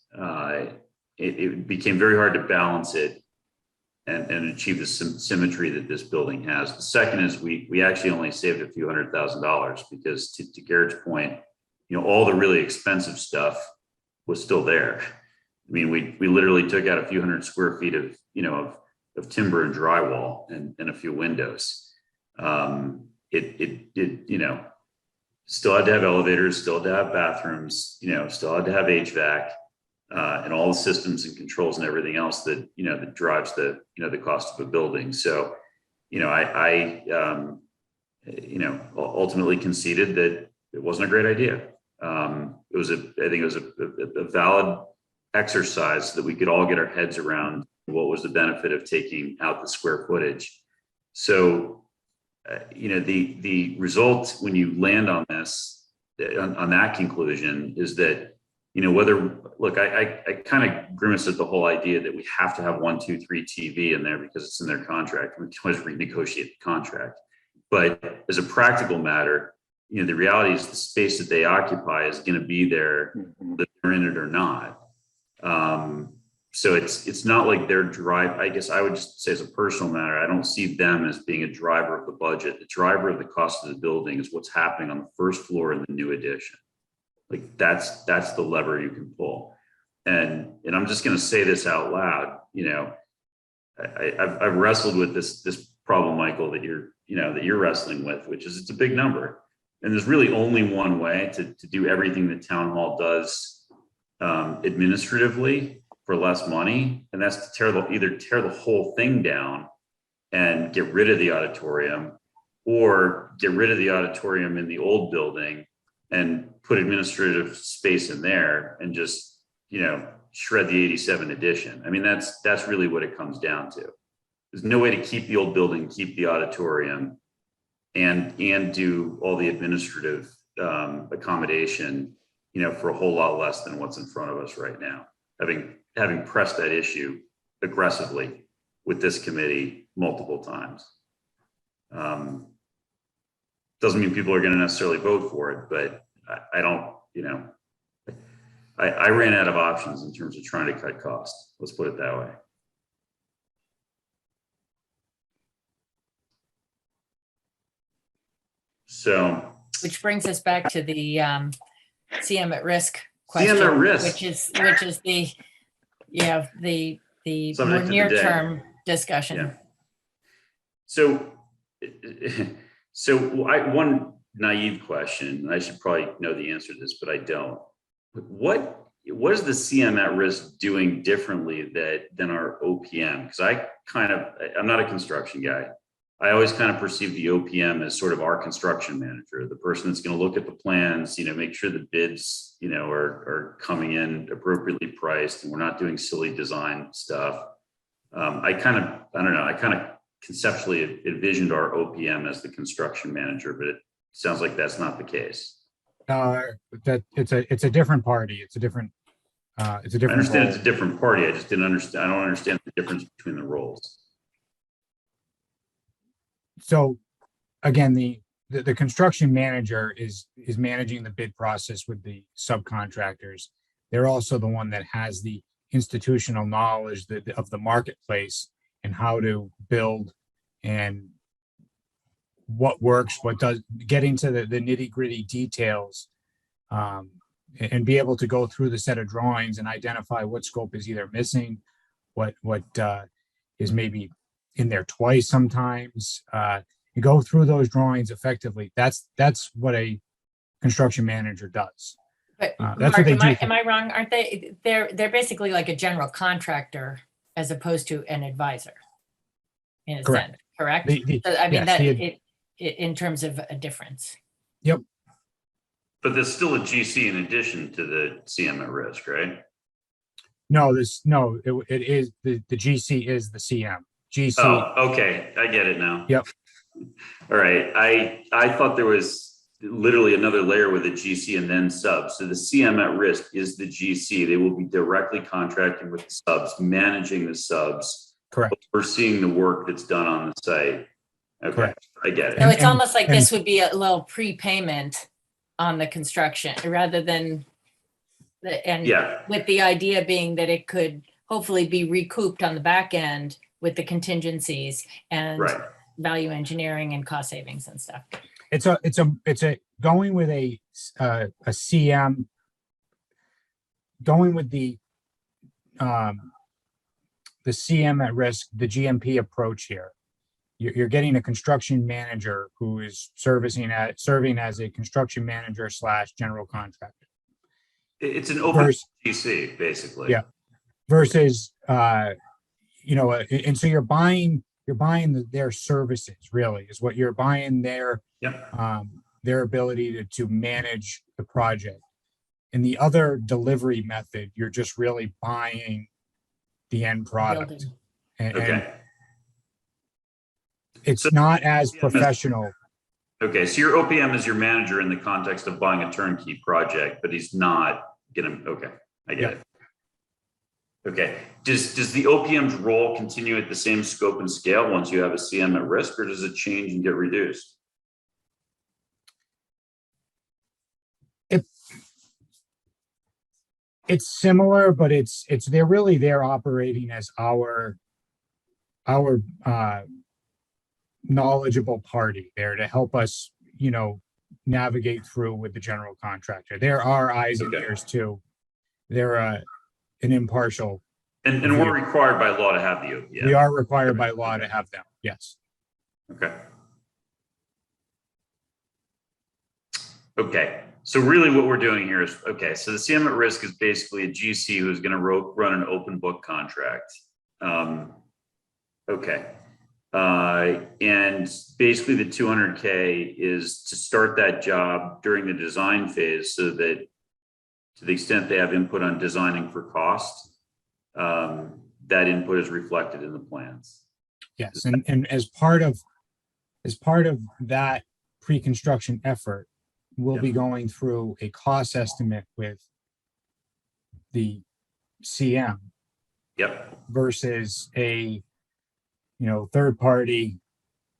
It became very hard to balance it and achieve the symmetry that this building has. The second is we actually only saved a few $100,000 because to Garrett's point, all the really expensive stuff was still there. I mean, we literally took out a few hundred square feet of timber and drywall and a few windows. It still had to have elevators, still had to have bathrooms, still had to have HVAC, and all the systems and controls and everything else that, that drives the cost of a building. So, I ultimately conceded that it wasn't a great idea. I think it was a valid exercise that we could all get our heads around what was the benefit of taking out the square footage. So, the result when you land on this, on that conclusion is that, I kind of grimace at the whole idea that we have to have 1, 2, 3 TV in there because it's in their contract. We can always renegotiate the contract. But as a practical matter, the reality is the space that they occupy is going to be there, whether they're in it or not. So it's not like their drive. I guess I would just say as a personal matter, I don't see them as being a driver of the budget. The driver of the cost of the building is what's happening on the first floor in the new addition. Like that's the lever you can pull. And I'm just going to say this out loud. I've wrestled with this problem, Michael, that you're wrestling with, which is it's a big number. And there's really only one way to do everything that town hall does administratively for less money, and that's to either tear the whole thing down and get rid of the auditorium, or get rid of the auditorium in the old building and put administrative space in there and just shred the 87 addition. I mean, that's really what it comes down to. There's no way to keep the old building, keep the auditorium, and do all the administrative accommodation, for a whole lot less than what's in front of us right now. Having pressed that issue aggressively with this committee multiple times. Doesn't mean people are going to necessarily vote for it, but I don't, I ran out of options in terms of trying to cut costs. Let's put it that way. So, Which brings us back to the CM at risk question, CM at risk. which is the Subject more of the near day. term discussion. Yeah. So one naive question, and I should probably know the answer to this, but I don't. What is the CM at risk doing differently than our OPM? Because I'm not a construction guy. I always kind of perceive the OPM as sort of our construction manager, the person that's going to look at the plans, make sure the bids, are coming in appropriately priced, and we're not doing silly design stuff. I kind of conceptually envisioned our OPM as the construction manager, but it sounds like that's not the case. That it's a different party. It's a different. I understand role. it's a different party. I just didn't understand. I don't understand the difference between the roles. So again, the construction manager is managing the bid process with the subcontractors. They're also the one that has the institutional knowledge of the marketplace and how to build and what works, what does, getting to the nitty gritty details, and be able to go through the set of drawings and identify what scope is either missing, what is maybe in there twice sometimes, and go through those drawings effectively. That's what a construction manager does. But That's Mark, what they do. am I wrong? Aren't they? They're basically like a general contractor as opposed to an advisor. In a Correct. sense, correct? The- So, I mean, yes, in terms of a difference. But there's still a GC in addition to the CM at risk, right? It is the GC is the CM. GC. Oh, okay. I get it now. Yep. All right. I thought there was literally another layer with a GC and then subs. So the CM at risk is the GC. They will be directly contracting with the subs, managing the subs, Correct. We're seeing the work that's done on the site. Okay, Correct. I get So it. it's almost like and- this would be a little prepayment on the construction rather than and Yeah, with the idea being that it could hopefully be recouped on the back end with the contingencies and right. value engineering and cost savings and stuff. It's a going with a CM, going with the CM at risk, the GMP approach here. You're getting a construction manager who is serving as a construction manager / general contractor It's an open versus, GC, basically. Yeah. versus you know, and so you're buying their services, really is what you're buying, their ability to manage the project. In the other delivery method, you're just really buying the end product. Building. And Okay. it's So- not as professional. Okay, so your OPM is your manager in the context of buying a turnkey project, but he's not gonna, okay, I get it. Okay, does the OPM's role continue at the same scope and scale once you have a CM at risk, or does it change and get reduced? It's similar, but they're operating as our knowledgeable party there to help us, you know, navigate through with the general contractor. There are eyes and Okay. ears too. They're an impartial. And we're required by law to have the OPM. We are required by law to have them. Yes. Okay. Okay, so really what we're doing here is, okay, so the CM at risk is basically a GC who's gonna run an open book contract. Okay. And basically the 200K is to start that job during the design phase so that to the extent they have input on designing for cost, that input is reflected in the plans. Yes. And as part of that pre-construction effort, we'll be going through a cost estimate with the CM Yep, versus a, you know, third party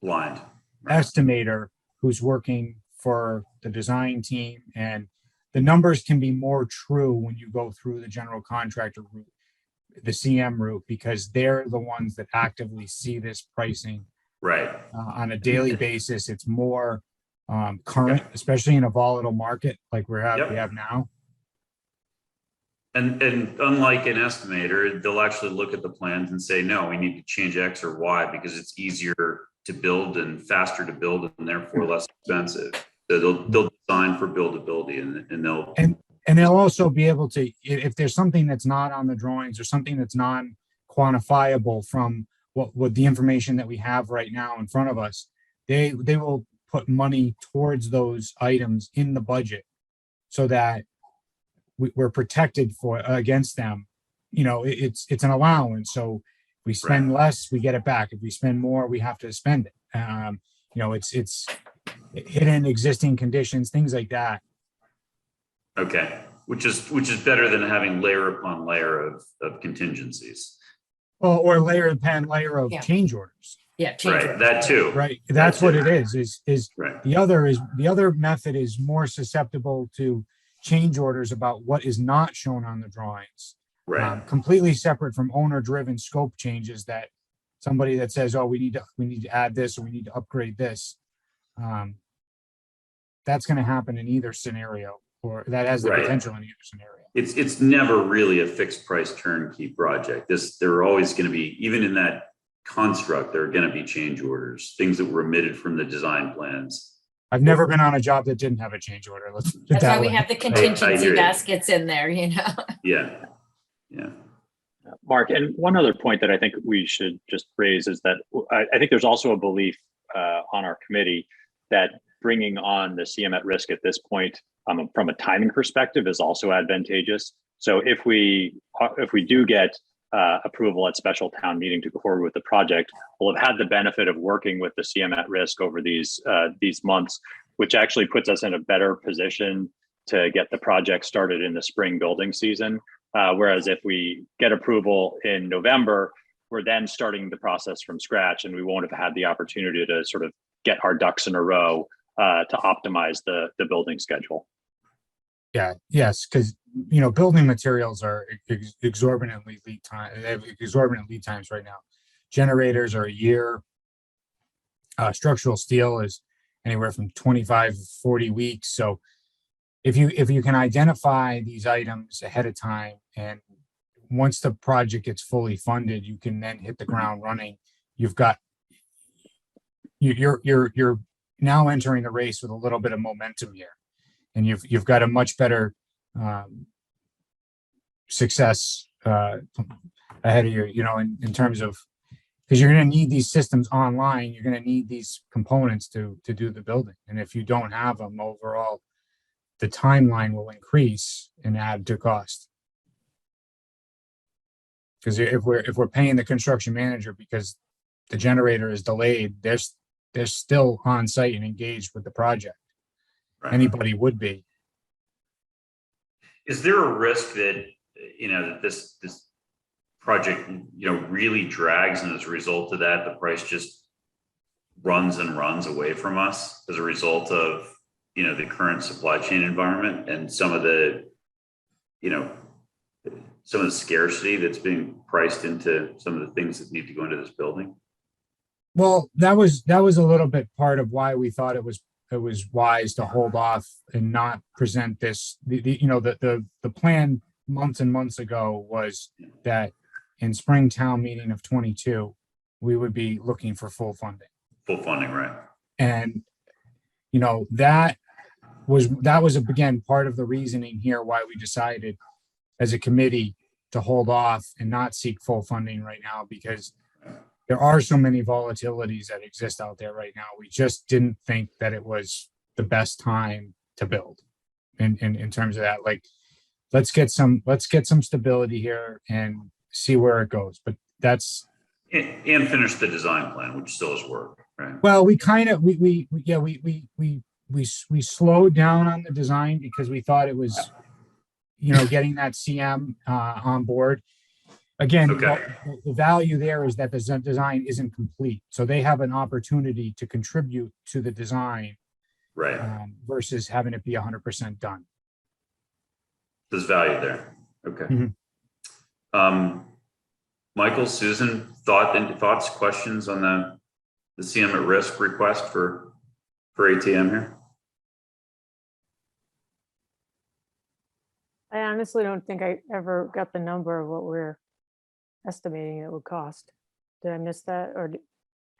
blind. estimator who's working for the design team. And the numbers can be more true when you go through the general contractor route, the CM route, because they're the ones that actively see this pricing Right, on a daily basis. It's more current, especially in a volatile market like we have now. and unlike an estimator, they'll actually look at the plans and say, no, we need to change X or Y because it's easier to build and faster to build and therefore less expensive. So they'll design for buildability and they'll. And they'll also be able to, if there's something that's not on the drawings or something that's non-quantifiable from what the information that we have right now in front of us, they will put money towards those items in the budget so that we're protected against them. You know, it's an allowance. So if we spend less, we get it back. If we spend more, we have to spend it. You know, it's hidden existing conditions, things like that. Okay, which is better than having layer upon layer of contingencies. Well, or layer upon layer of Yeah. change orders. Yeah. change Right, orders. that too. Right. That's what it is Right, the other method is more susceptible to change orders about what is not shown on the drawings. right. Completely separate from owner-driven scope changes that somebody that says, oh, we need to add this or we need to upgrade this. That's going to happen in either scenario, or that has the Right. potential in either scenario. It's never really a fixed price turnkey project. There are always going to be, even in that construct, there are going to be change orders, things that were omitted from the design plans. I've never been on a job that didn't have a change order. Let's put it That's why that we way. have the I contingency hear you. baskets in there, you know? Yeah, yeah. Mark, and one other point that I think we should just raise is that I think there's also a belief on our committee that bringing on the CM at risk at this point from a timing perspective is also advantageous. So if we do get approval at special town meeting to go forward with the project, we'll have had the benefit of working with the CM at risk over these months, which actually puts us in a better position to get the project started in the spring building season. Whereas if we get approval in November, we're then starting the process from scratch, and we won't have had the opportunity to sort of get our ducks in a row to optimize the building schedule. Yeah, yes, because building materials are exorbitantly lead time. They have exorbitant lead times right now. Generators are a year. Structural steel is anywhere from 25 to 40 weeks. So if you can identify these items ahead of time, and once the project gets fully funded, you can then hit the ground running. You're now entering the race with a little bit of momentum here, and you've got a much better success ahead of you. In terms of, because you're going to need these systems online, you're going to need these components to do the building, and if you don't have them, overall, the timeline will increase and add to cost. Because if we're paying the construction manager because the generator is delayed, they're still on site and engaged with the project. Right. Anybody would be. Is there a risk that, that this project, really drags, and as a result of that, the price just runs and runs away from us as a result of, the current supply chain environment and some of the scarcity that's being priced into some of the things that need to go into this building? Well, that was a little bit part of why we thought it was wise to hold off and not present this. The plan months and months ago was that in spring town meeting of 22, we would be looking for full funding. Full funding, right? And that was again part of the reasoning here why we decided as a committee to hold off and not seek full funding right now, because there are so many volatilities that exist out there right now. We just didn't think that it was the best time to build in terms of that. Like, let's get some stability here and see where it goes. But that's and finish the design plan, which still is work, right? well, we slowed down on the design because we thought it was, getting that CM on board. Again, Okay. the value there is that the design isn't complete. So they have an opportunity to contribute to the design, Right. Versus having it be 100% done. There's value there. Okay. Mhm. Michael, Susan, thoughts, questions on the CM at risk request for ATM here? I honestly don't think I ever got the number of what we're estimating it would cost. Did I miss that, or did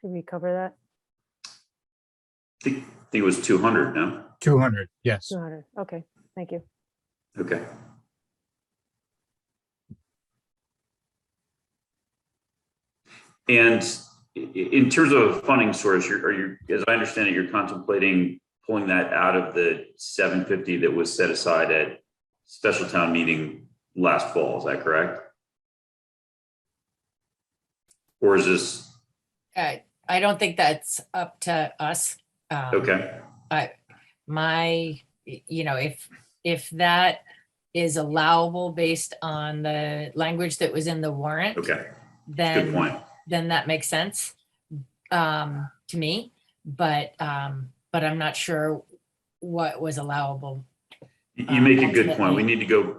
we cover that? I think it was 200, no? 200, yes. 200, okay, thank you. Okay. And in terms of a funding source, as I understand it, you're contemplating pulling that out of the 750 that was set aside at special town meeting last fall. Is that correct? Or is this? I don't think that's up to us. Okay. If that is allowable based on the language that was in the warrant, Okay. Good point. then that makes sense to me. But I'm not sure what was allowable. You make a good point. Ultimately.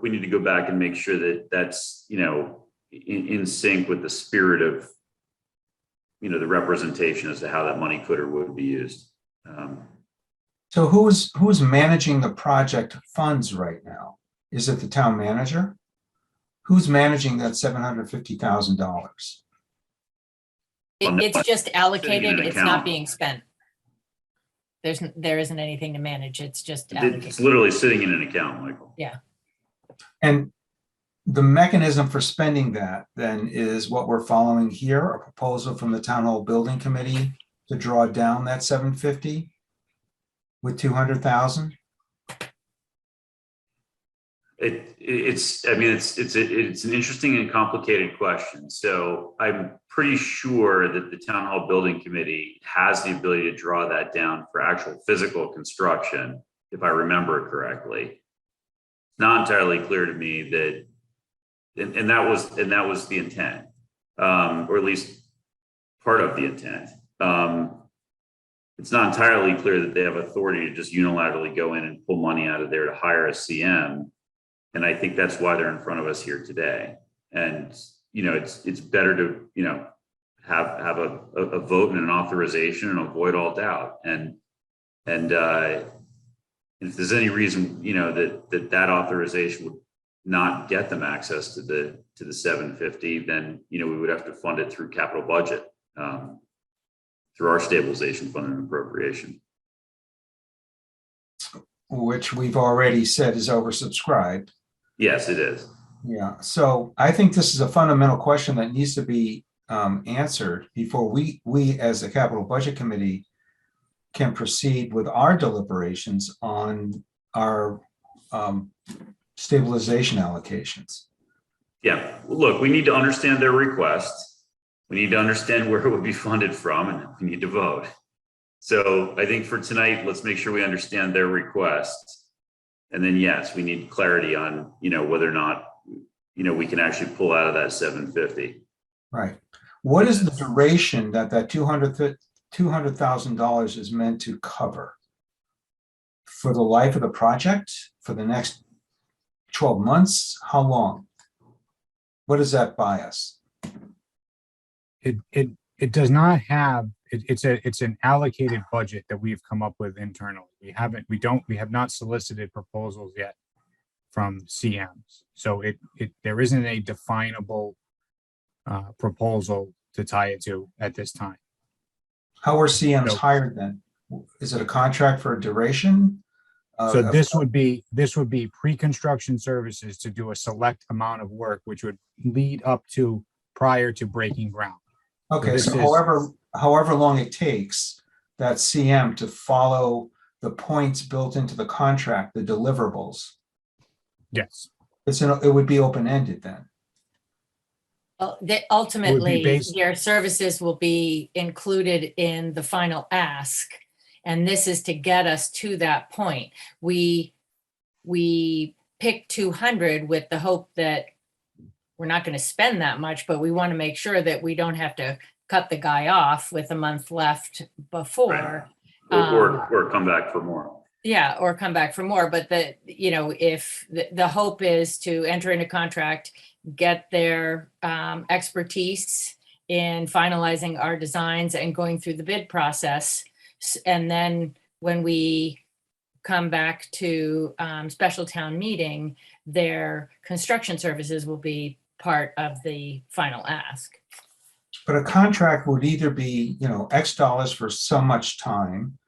We need to go back and make sure that that's, in sync with the spirit of, the representation as to how that money could or would be used. So who's managing the project funds right now? Is it the town manager? Who's managing that $750,000? It's just allocated. an It's account. not being spent. There isn't anything to manage. It's just It's allocated. literally sitting in an account, Michael. And the mechanism for spending that then is what we're following here, a proposal from the Town Hall Building Committee to draw down that 750 with 200,000. It's an interesting and complicated question. So I'm pretty sure that the Town Hall Building Committee has the ability to draw that down for actual physical construction, if I remember correctly. It's not entirely clear to me that, and that was the intent, or at least part of the intent. It's not entirely clear that they have authority to just unilaterally go in and pull money out of there to hire a CM. And I think that's why they're in front of us here today. And, it's better to, have a vote and an authorization and avoid all doubt. And if there's any reason, that authorization would not get them access to the 750, then, we would have to fund it through capital budget, through our stabilization fund and appropriation. which we've already said is oversubscribed. Yes, it is. Yeah, so I think this is a fundamental question that needs to be answered before we as the capital budget committee can proceed with our deliberations on our stabilization allocations. Yeah, look, we need to understand their request. We need to understand where it would be funded from, and we need to vote. So I think for tonight, let's make sure we understand their request. And then, yes, we need clarity on, whether or not, we can actually pull out of that 750. Right. What is the duration that $200,000 is meant to cover? For the life of the project? For the next 12 months? How long? What does that buy us? It does not have, it's an allocated budget that we've come up with internally. We have not solicited proposals yet from CMs. So there isn't a definable proposal to tie it to at this time. How are CMs So- hired then? Is it a contract for a duration? So this would be pre-construction services to do a select amount of work, which would lead up to prior to breaking ground. Okay, this so is- however long it takes that CM to follow the points built into the contract, the deliverables, Yes. it would be open-ended then. Well, ultimately, based- your services will be included in the final ask. And this is to get us to that point. We picked 200 with the hope that we're not going to spend that much, but we want to make sure that we don't have to cut the guy off with a month left before. Or come back for more. Yeah, or come back for more, but if the hope is to enter into contract, get their expertise in finalizing our designs and going through the bid process. And then when we come back to special town meeting, their construction services will be part of the final ask. But a contract would either be, X dollars for so much time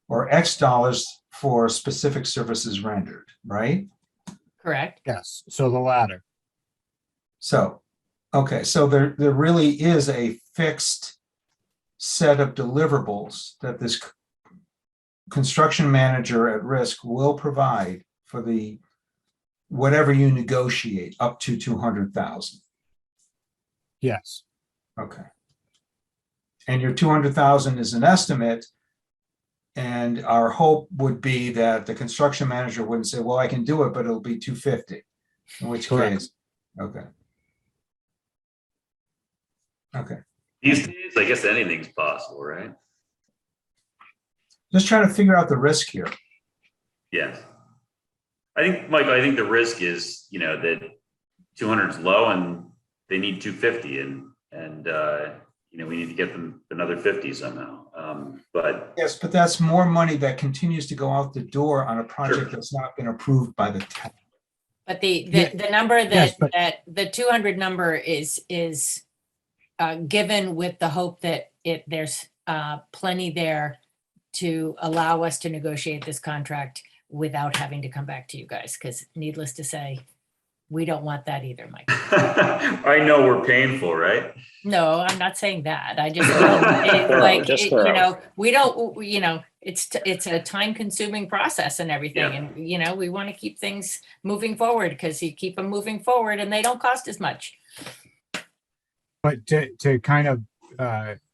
or X dollars for specific services rendered, right? Correct? Yes. So the latter. So, okay, so there really is a fixed set of deliverables that this construction manager at risk will provide for the whatever you negotiate up to 200,000. Yes. Okay. And your 200,000 is an estimate. And our hope would be that the construction manager wouldn't say, well, I can do it, but it'll be 250. In which Correct. case, okay. Okay. These days, I guess anything's possible, right? Just trying to figure out the risk here. Yes. I think, Michael, the risk is, that 200 is low and they need 250 and we need to get them another 50 somehow. But Yes, but that's more money that continues to go out the door on a project Sure. that's not been approved by the town. But the Yeah. number Yes, but- that the 200 number is given with the hope that there's plenty there to allow us to negotiate this contract without having to come back to you guys, because needless to say, we don't want that either, Mike. I know we're painful, right? No, I'm not saying that. I just Thorough, just thorough. we don't, it's a time consuming process and everything. Yeah. And, we want to keep things moving forward because you keep them moving forward and they don't cost as much. But to kind of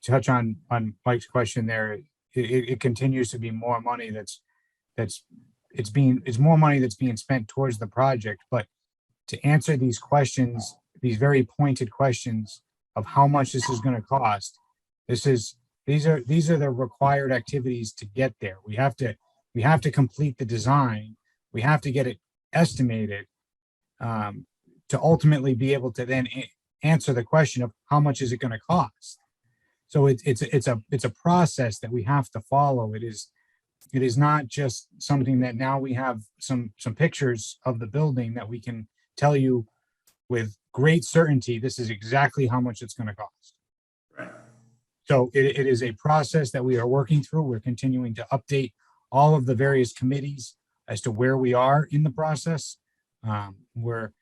touch on Mike's question there, it continues to be more money it's more money that's being spent towards the project. But to answer these questions, these very pointed questions of how much this is going to cost. These are the required activities to get there. We have to complete the design. We have to get it estimated to ultimately be able to then answer the question of how much is it going to cost. So it's a process that we have to follow. It is not just something that now we have some pictures of the building that we can tell you with great certainty, this is exactly how much it's going to cost. Right. So it is a process that we are working through. We're continuing to update all of the various committees as to where we are in the process. We're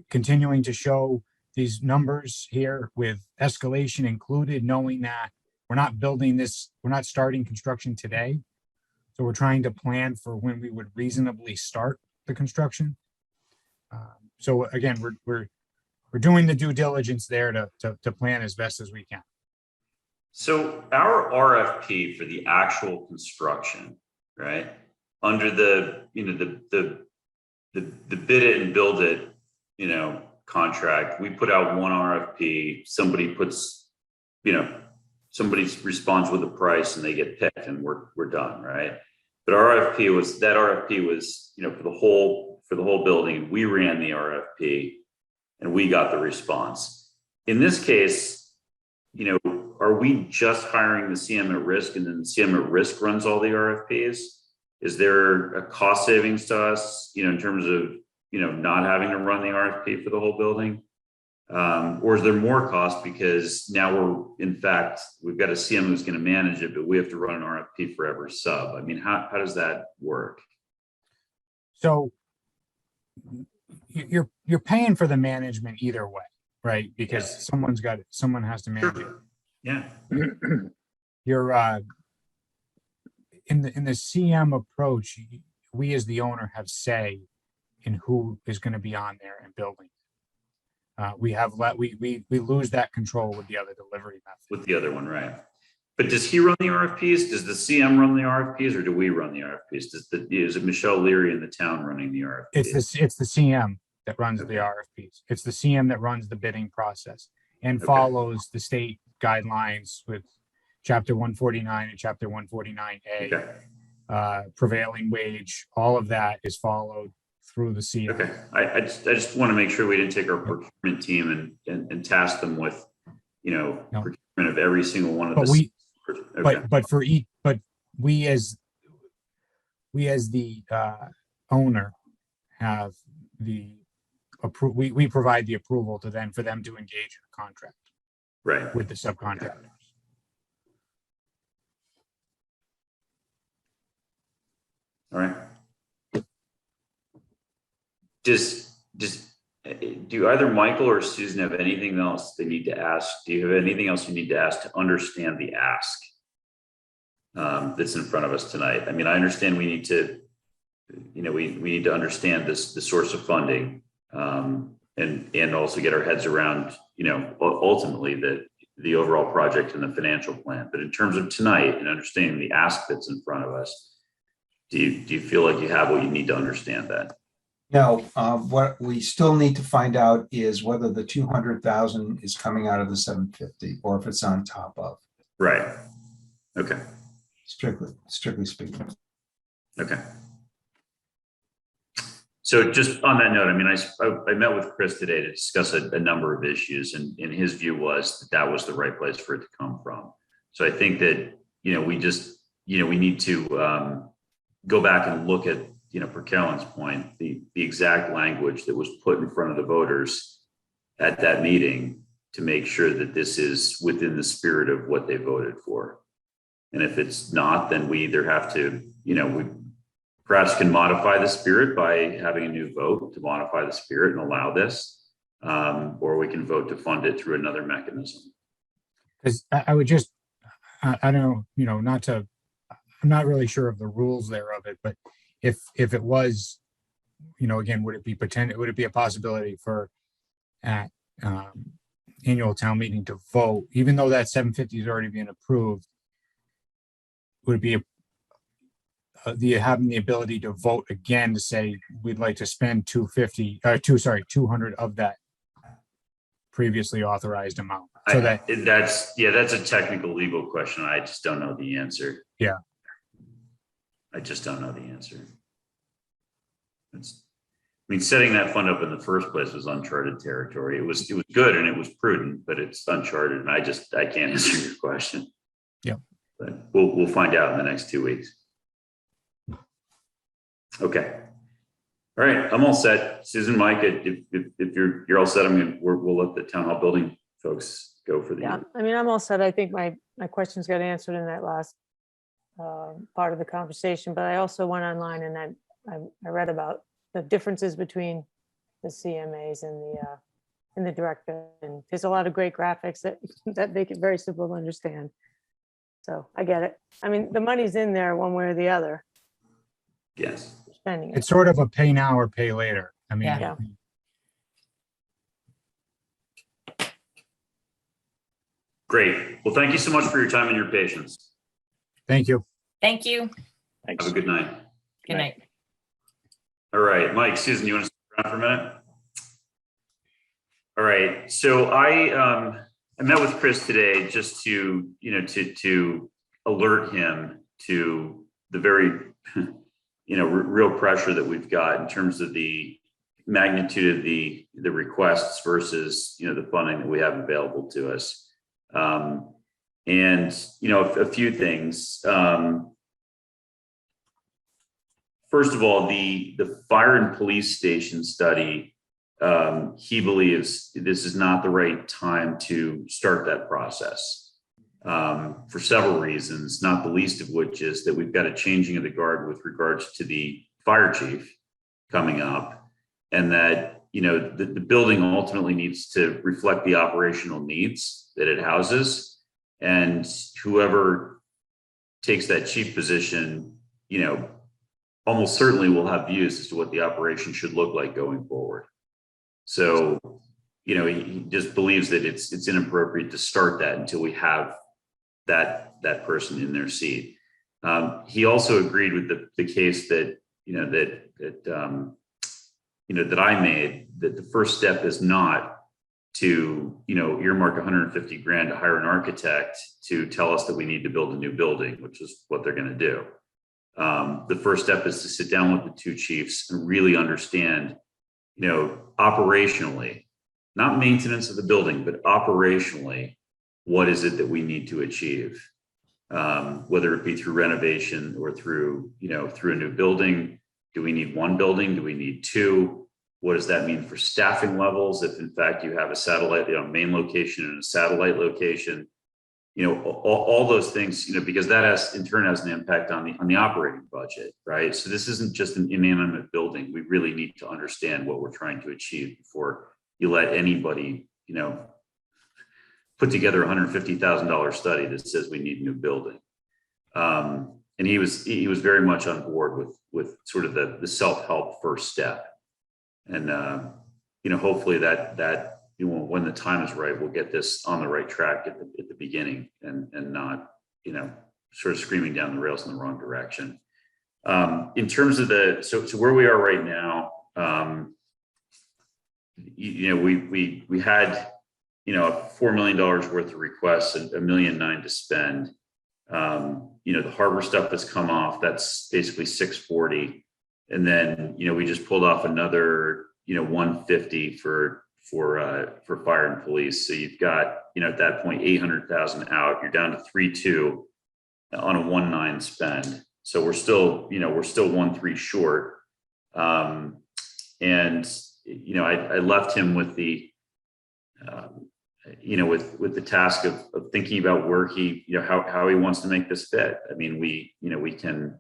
continuing to show these numbers here with escalation included, knowing that we're not building this, we're not starting construction today. So we're trying to plan for when we would reasonably start the construction. So again, we're doing the due diligence there to plan as best as we can. So our RFP for the actual construction, right? Under the, the bid it and build it, contract, we put out one RFP, somebody responds with a price and they get picked and we're done, right? But our RFP was, for the whole building, we ran the RFP and we got the response. In this case, are we just hiring the CM at risk and then the CM at risk runs all the RFPs? Is there a cost savings to us, in terms of, not having to run the RFP for the whole building? Or is there more cost because now we've got a CM who's going to manage it, but we have to run an RFP for every sub? I mean, how does that work? So you're paying for the management either way, right? Because someone has to manage it. Yeah. You're in the CM approach, we as the owner have say in who is going to be on there and building. We lose that control with the other delivery method. With the other one, right? But does he run the RFPs? Does the CM run the RFPs, or do we run the RFPs? Is it Michelle Leary in the town running the RFPs? It's the CM that runs the RFPs. It's the CM that runs the bidding process and follows the state guidelines with Chapter 149 and Chapter 149A. Okay. Prevailing wage, all of that is followed through the CM. Okay. I just want to make sure we didn't take our procurement team and task them with, procurement of every single one of the. But we as the owner have we provide the approval for them to engage in a contract. Right. With the subcontractors. Okay. All right. Do either Michael or Susan have anything else they need to ask? Do you have anything else you need to ask to understand the ask that's in front of us tonight? I mean, I understand we need to, we need to understand the source of funding and also get our heads around, ultimately the overall project and the financial plan. But in terms of tonight and understanding the ask that's in front of us, do you feel like you have what you need to understand that? No, what we still need to find out is whether the 200,000 is coming out of the 750 or if it's on top of. Right. Okay. Strictly speaking. Okay. So just on that note, I mean, I met with Chris today to discuss a number of issues, and his view was that was the right place for it to come from. So I think that, we just, we need to go back and look at, per Carolyn's point, the exact language that was put in front of the voters at that meeting to make sure that this is within the spirit of what they voted for. And if it's not, then we either have to, we perhaps can modify the spirit by having a new vote to modify the spirit and allow this, or we can vote to fund it through another mechanism. Because I would just, I don't know, I'm not really sure of the rules there of it, but if it was, again, would it be a possibility for at annual town meeting to vote, even though that 750 is already being approved, would it be having the ability to vote again to say we'd like to spend 200 of that previously authorized amount? So that, that's a technical legal question. I just don't know the answer. Yeah. I just don't know the answer. Setting that fund up in the first place was uncharted territory. It was good and it was prudent, but it's uncharted, and I can't answer your question. Yeah. But we'll find out in the next 2 weeks. Okay. All right, I'm all set. Susan, Mike, if you're all set, we'll let the town hall building folks go for the. Yeah, I mean, I'm all set. I think my questions got answered in that last part of the conversation, but I also went online and I read about the differences between the CMAs and the director. And there's a lot of great graphics that make it very simple to understand. So I get it. I mean, the money's in there one way or the other. Yes. Spending it. it's sort of a pay now or pay later. I mean, Yeah. Great. Well, thank you so much for your time and your patience. thank you. Thank you. Thanks. Have a good night. Good night. All right, Mike, Susan, you want to stick around for a minute? All right, so I met with Chris today just to, to alert him to the very, real pressure that we've got in terms of the magnitude of the requests versus, the funding that we have available to us. And, a few things. First of all, the fire and police station study, he believes this is not the right time to start that process for several reasons, not the least of which is that we've got a changing of the guard with regards to the fire chief coming up, and that, the building ultimately needs to reflect the operational needs that it houses, and whoever takes that chief position, almost certainly will have views as to what the operation should look like going forward. So, he just believes that it's inappropriate to start that until we have that person in their seat. He also agreed with the case that, that I made, that the first step is not to, earmark 150 grand to hire an architect to tell us that we need to build a new building, which is what they're going to do. The first step is to sit down with the two chiefs and really understand, operationally, not maintenance of the building, but operationally, what is it that we need to achieve? Whether it be through renovation or through a new building. Do we need one building? Do we need two? What does that mean for staffing levels? If in fact you have a satellite, main location and a satellite location, all those things, because that in turn has an impact on the operating budget, right? So this isn't just an inanimate building. We really need to understand what we're trying to achieve before you let anybody, put together a $150,000 study that says we need a new building. And he was very much on board with sort of the self-help first step. And, hopefully that when the time is right, we'll get this on the right track at the beginning and not, sort of screaming down the rails in the wrong direction. In terms of so where we are right now, we had, $4 million worth of requests and $1.9 million to spend. The harbor stuff that's come off, that's basically 640. And then, we just pulled off another, 150 for fire and police. So you've got, at that point, 800,000 out, you're down to 3.2 on a 1.9 spend. So we're still 1.3 short. And, I left him with the, with the task of thinking about where he, how he wants to make this fit. I mean, we can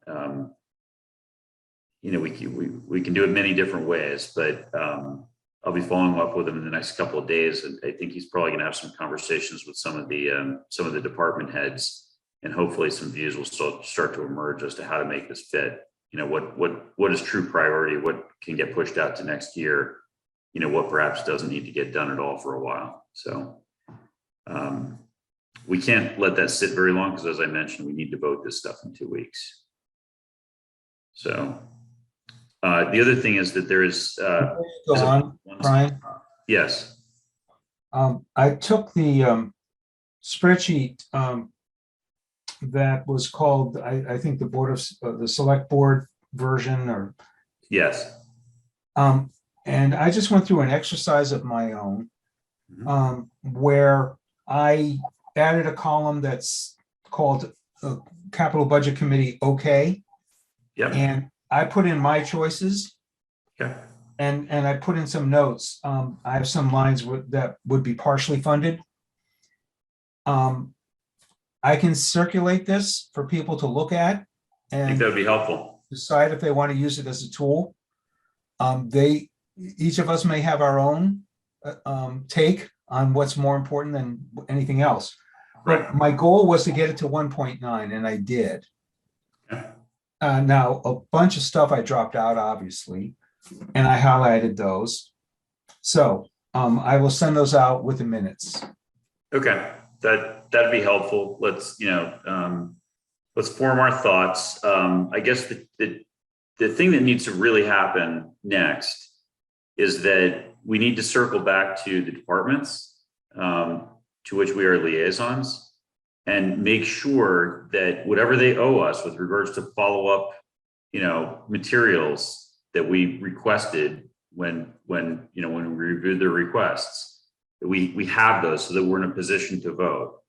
do it many different ways, but I'll be following up with him in the next couple of days. And I think he's probably going to have some conversations with some of the department heads, and hopefully some views will start to emerge as to how to make this fit. What is true priority? What can get pushed out to next year? What perhaps doesn't need to get done at all for a while. So we can't let that sit very long because, as I mentioned, we need to vote this stuff in 2 weeks. So the other thing is that there is. Go on, Brian. Yes. I took the spreadsheet that was called, I think the Board of, the Select Board version or, Yes. and I just went through an exercise of my own where I added a column that's called Capital Budget Committee okay, Yep. and I put in my choices Okay. and I put in some notes. I have some lines that would be partially funded. I can circulate this for people to look at I think and that would be helpful. decide if they want to use it as a tool. Each of us may have our own take on what's more important than anything else. Right. But my goal was to get it to 1.9, and I did. Okay. Now, a bunch of stuff I dropped out, obviously, and I highlighted those. So I will send those out with the minutes. Okay, that'd be helpful. Let's, let's form our thoughts. I guess the thing that needs to really happen next is that we need to circle back to the departments to which we are liaisons and make sure that whatever they owe us with regards to follow-up, materials that we requested when we reviewed their requests, that we have those so that we're in a position to vote.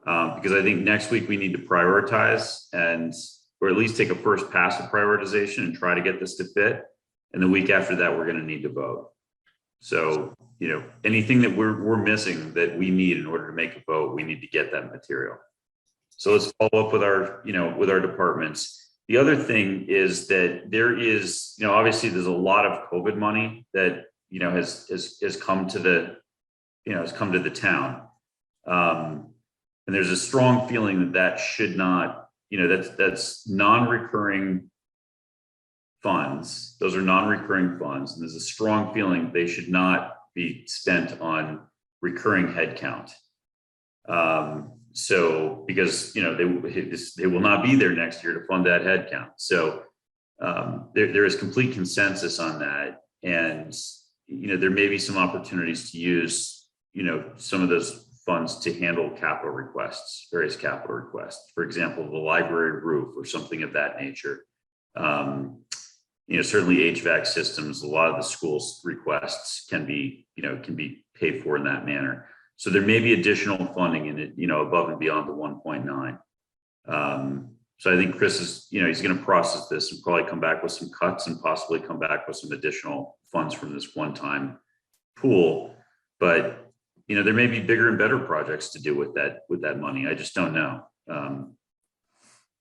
Because I think next week we need to prioritize or at least take a first pass of prioritization and try to get this to fit. And the week after that, we're going to need to vote. So, anything that we're missing that we need in order to make a vote, we need to get that material. So let's follow up with our departments. The other thing is that there is, obviously there's a lot of COVID money that, has come to the town. And there's a strong feeling that should not, that's non-recurring funds. Those are non-recurring funds. And there's a strong feeling they should not be spent on recurring headcount. So because, they will not be there next year to fund that headcount. So there is complete consensus on that. And, there may be some opportunities to use, some of those funds to handle capital requests, various capital requests, for example, the library roof or something of that nature. Certainly HVAC systems, a lot of the schools requests can be paid for in that manner. So there may be additional funding in it, above and beyond the 1.9. So I think Chris is, he's going to process this and probably come back with some cuts and possibly come back with some additional funds from this one-time pool. But, there may be bigger and better projects to do with that money. I just don't know.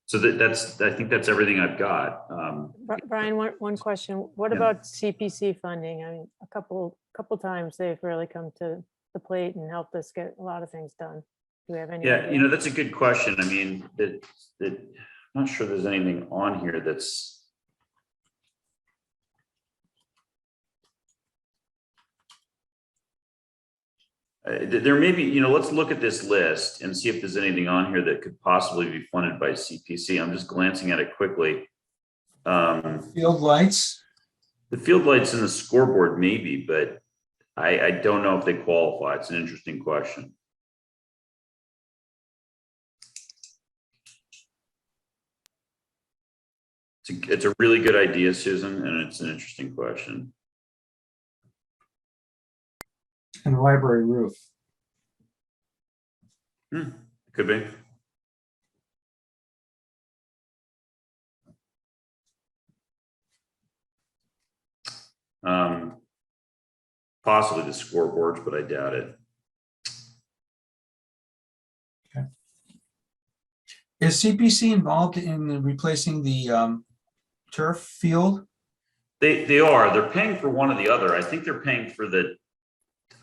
So I think that's everything I've got. Brian, one question. What Yeah. about CPC funding? I mean, a couple times they've really come to the plate and helped us get a lot of things done. Do we have any? Yeah, idea? that's a good question. I mean, I'm not sure there's anything on here that's. There may be, let's look at this list and see if there's anything on here that could possibly be funded by CPC. I'm just glancing at it quickly. Field lights. The field lights and the scoreboard maybe, but I don't know if they qualify. It's an interesting question. It's a really good idea, Susan, and it's an interesting question. And library roof. Could be. Possibly the scoreboards, but I doubt it. Okay. Is CPC involved in replacing the turf field? They are. They're paying for one or the other. I think they're paying for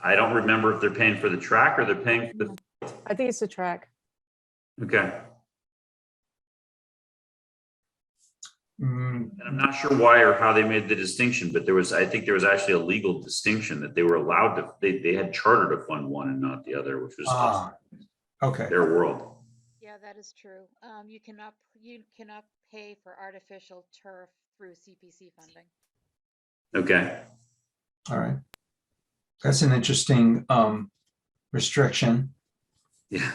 I don't remember if they're paying for the track or they're paying for the. I think it's the track. Okay. Mm, And I'm not sure why or how they made the distinction, but I think there was actually a legal distinction that they were allowed to, they had charter to fund one and not the other, which was okay. their world. Yeah, that is true. You cannot pay for artificial turf through CPC funding. Okay. All right. That's an interesting restriction. Yeah.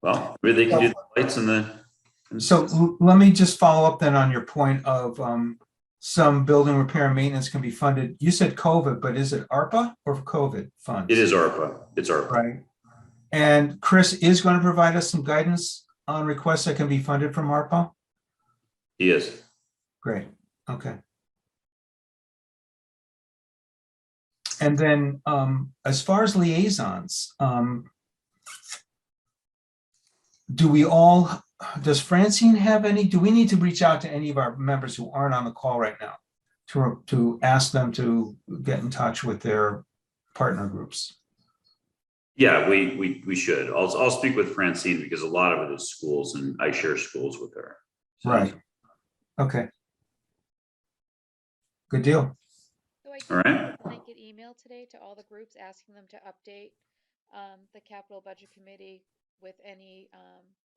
Well, maybe they can do the lights and the. So let me just follow up then on your point of some building repair and maintenance can be funded. You said COVID, but is it ARPA or COVID funds? It is ARPA. It's ARPA. Right. And Chris is going to provide us some guidance on requests that can be funded from ARPA? He is. Great, okay. And then as far as liaisons, does Francine have any, do we need to reach out to any of our members who aren't on the call right now to ask them to get in touch with their partner groups? Yeah, we should. I'll speak with Francine because a lot of it is schools and I share schools with her. So- Right, okay. Good deal. So I did All right. send a blanket email today to all the groups asking them to update the capital budget committee with any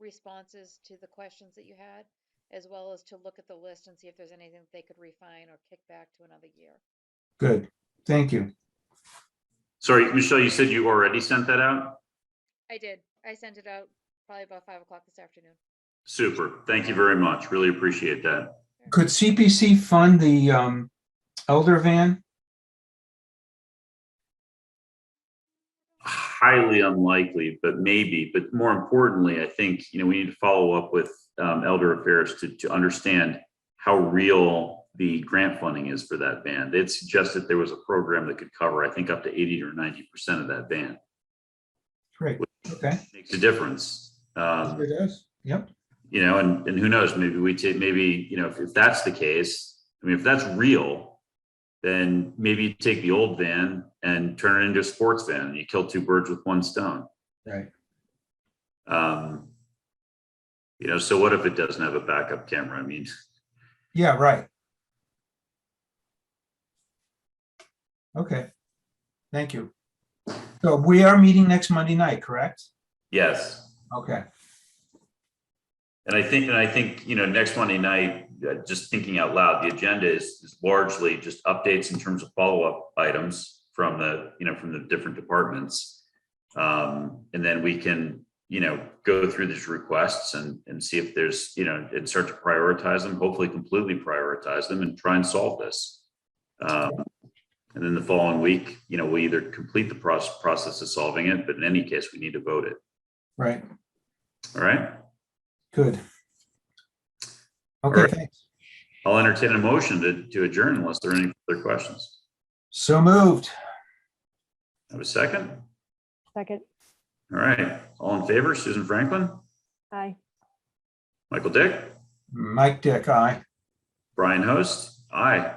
responses to the questions that you had, as well as to look at the list and see if there's anything that they could refine or kick back to another year. Good, thank you. Sorry, Michelle, you said you already sent that out? I did. I sent it out probably about 5 o'clock this afternoon. Super. Thank you very much. Really appreciate that. Could CPC fund the elder van? Highly unlikely, but maybe. But more importantly, I think, we need to follow up with Elder Affairs to understand how real the grant funding is for that band. It suggested there was a program that could cover, I think, up to 80 or 90% of that band. Great, okay. Makes a difference. It does, yep. And who knows, maybe if that's the case, if that's real, then maybe you take the old van and turn it into a sports van and you kill two birds with one stone. Right. So what if it doesn't have a backup camera? Yeah, right. Okay, thank you. So we are meeting next Monday night, correct? Yes. Okay, And I think, next Monday night, just thinking out loud, the agenda is largely just updates in terms of follow-up items from the different departments. And then we can, go through these requests and see if there's, and start to prioritize them, hopefully completely prioritize them and try and solve this. And then the following week, we'll either complete the process of solving it, but in any case, we need to vote it. right, All right. good. All Okay, right. thanks. I'll entertain a motion to adjourn unless there are any further questions. So moved. Have a second? Second, All right. All in favor, Susan Franklin, aye. Michael Dick, Mike Dick, aye. Brian Host, aye.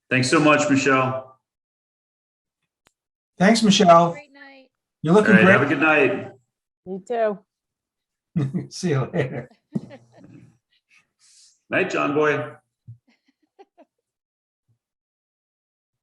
Thanks so much, Michelle. Thanks, Michelle. Great night. You're All looking right, have a great. good night. You too. See you later. Night, John Boy.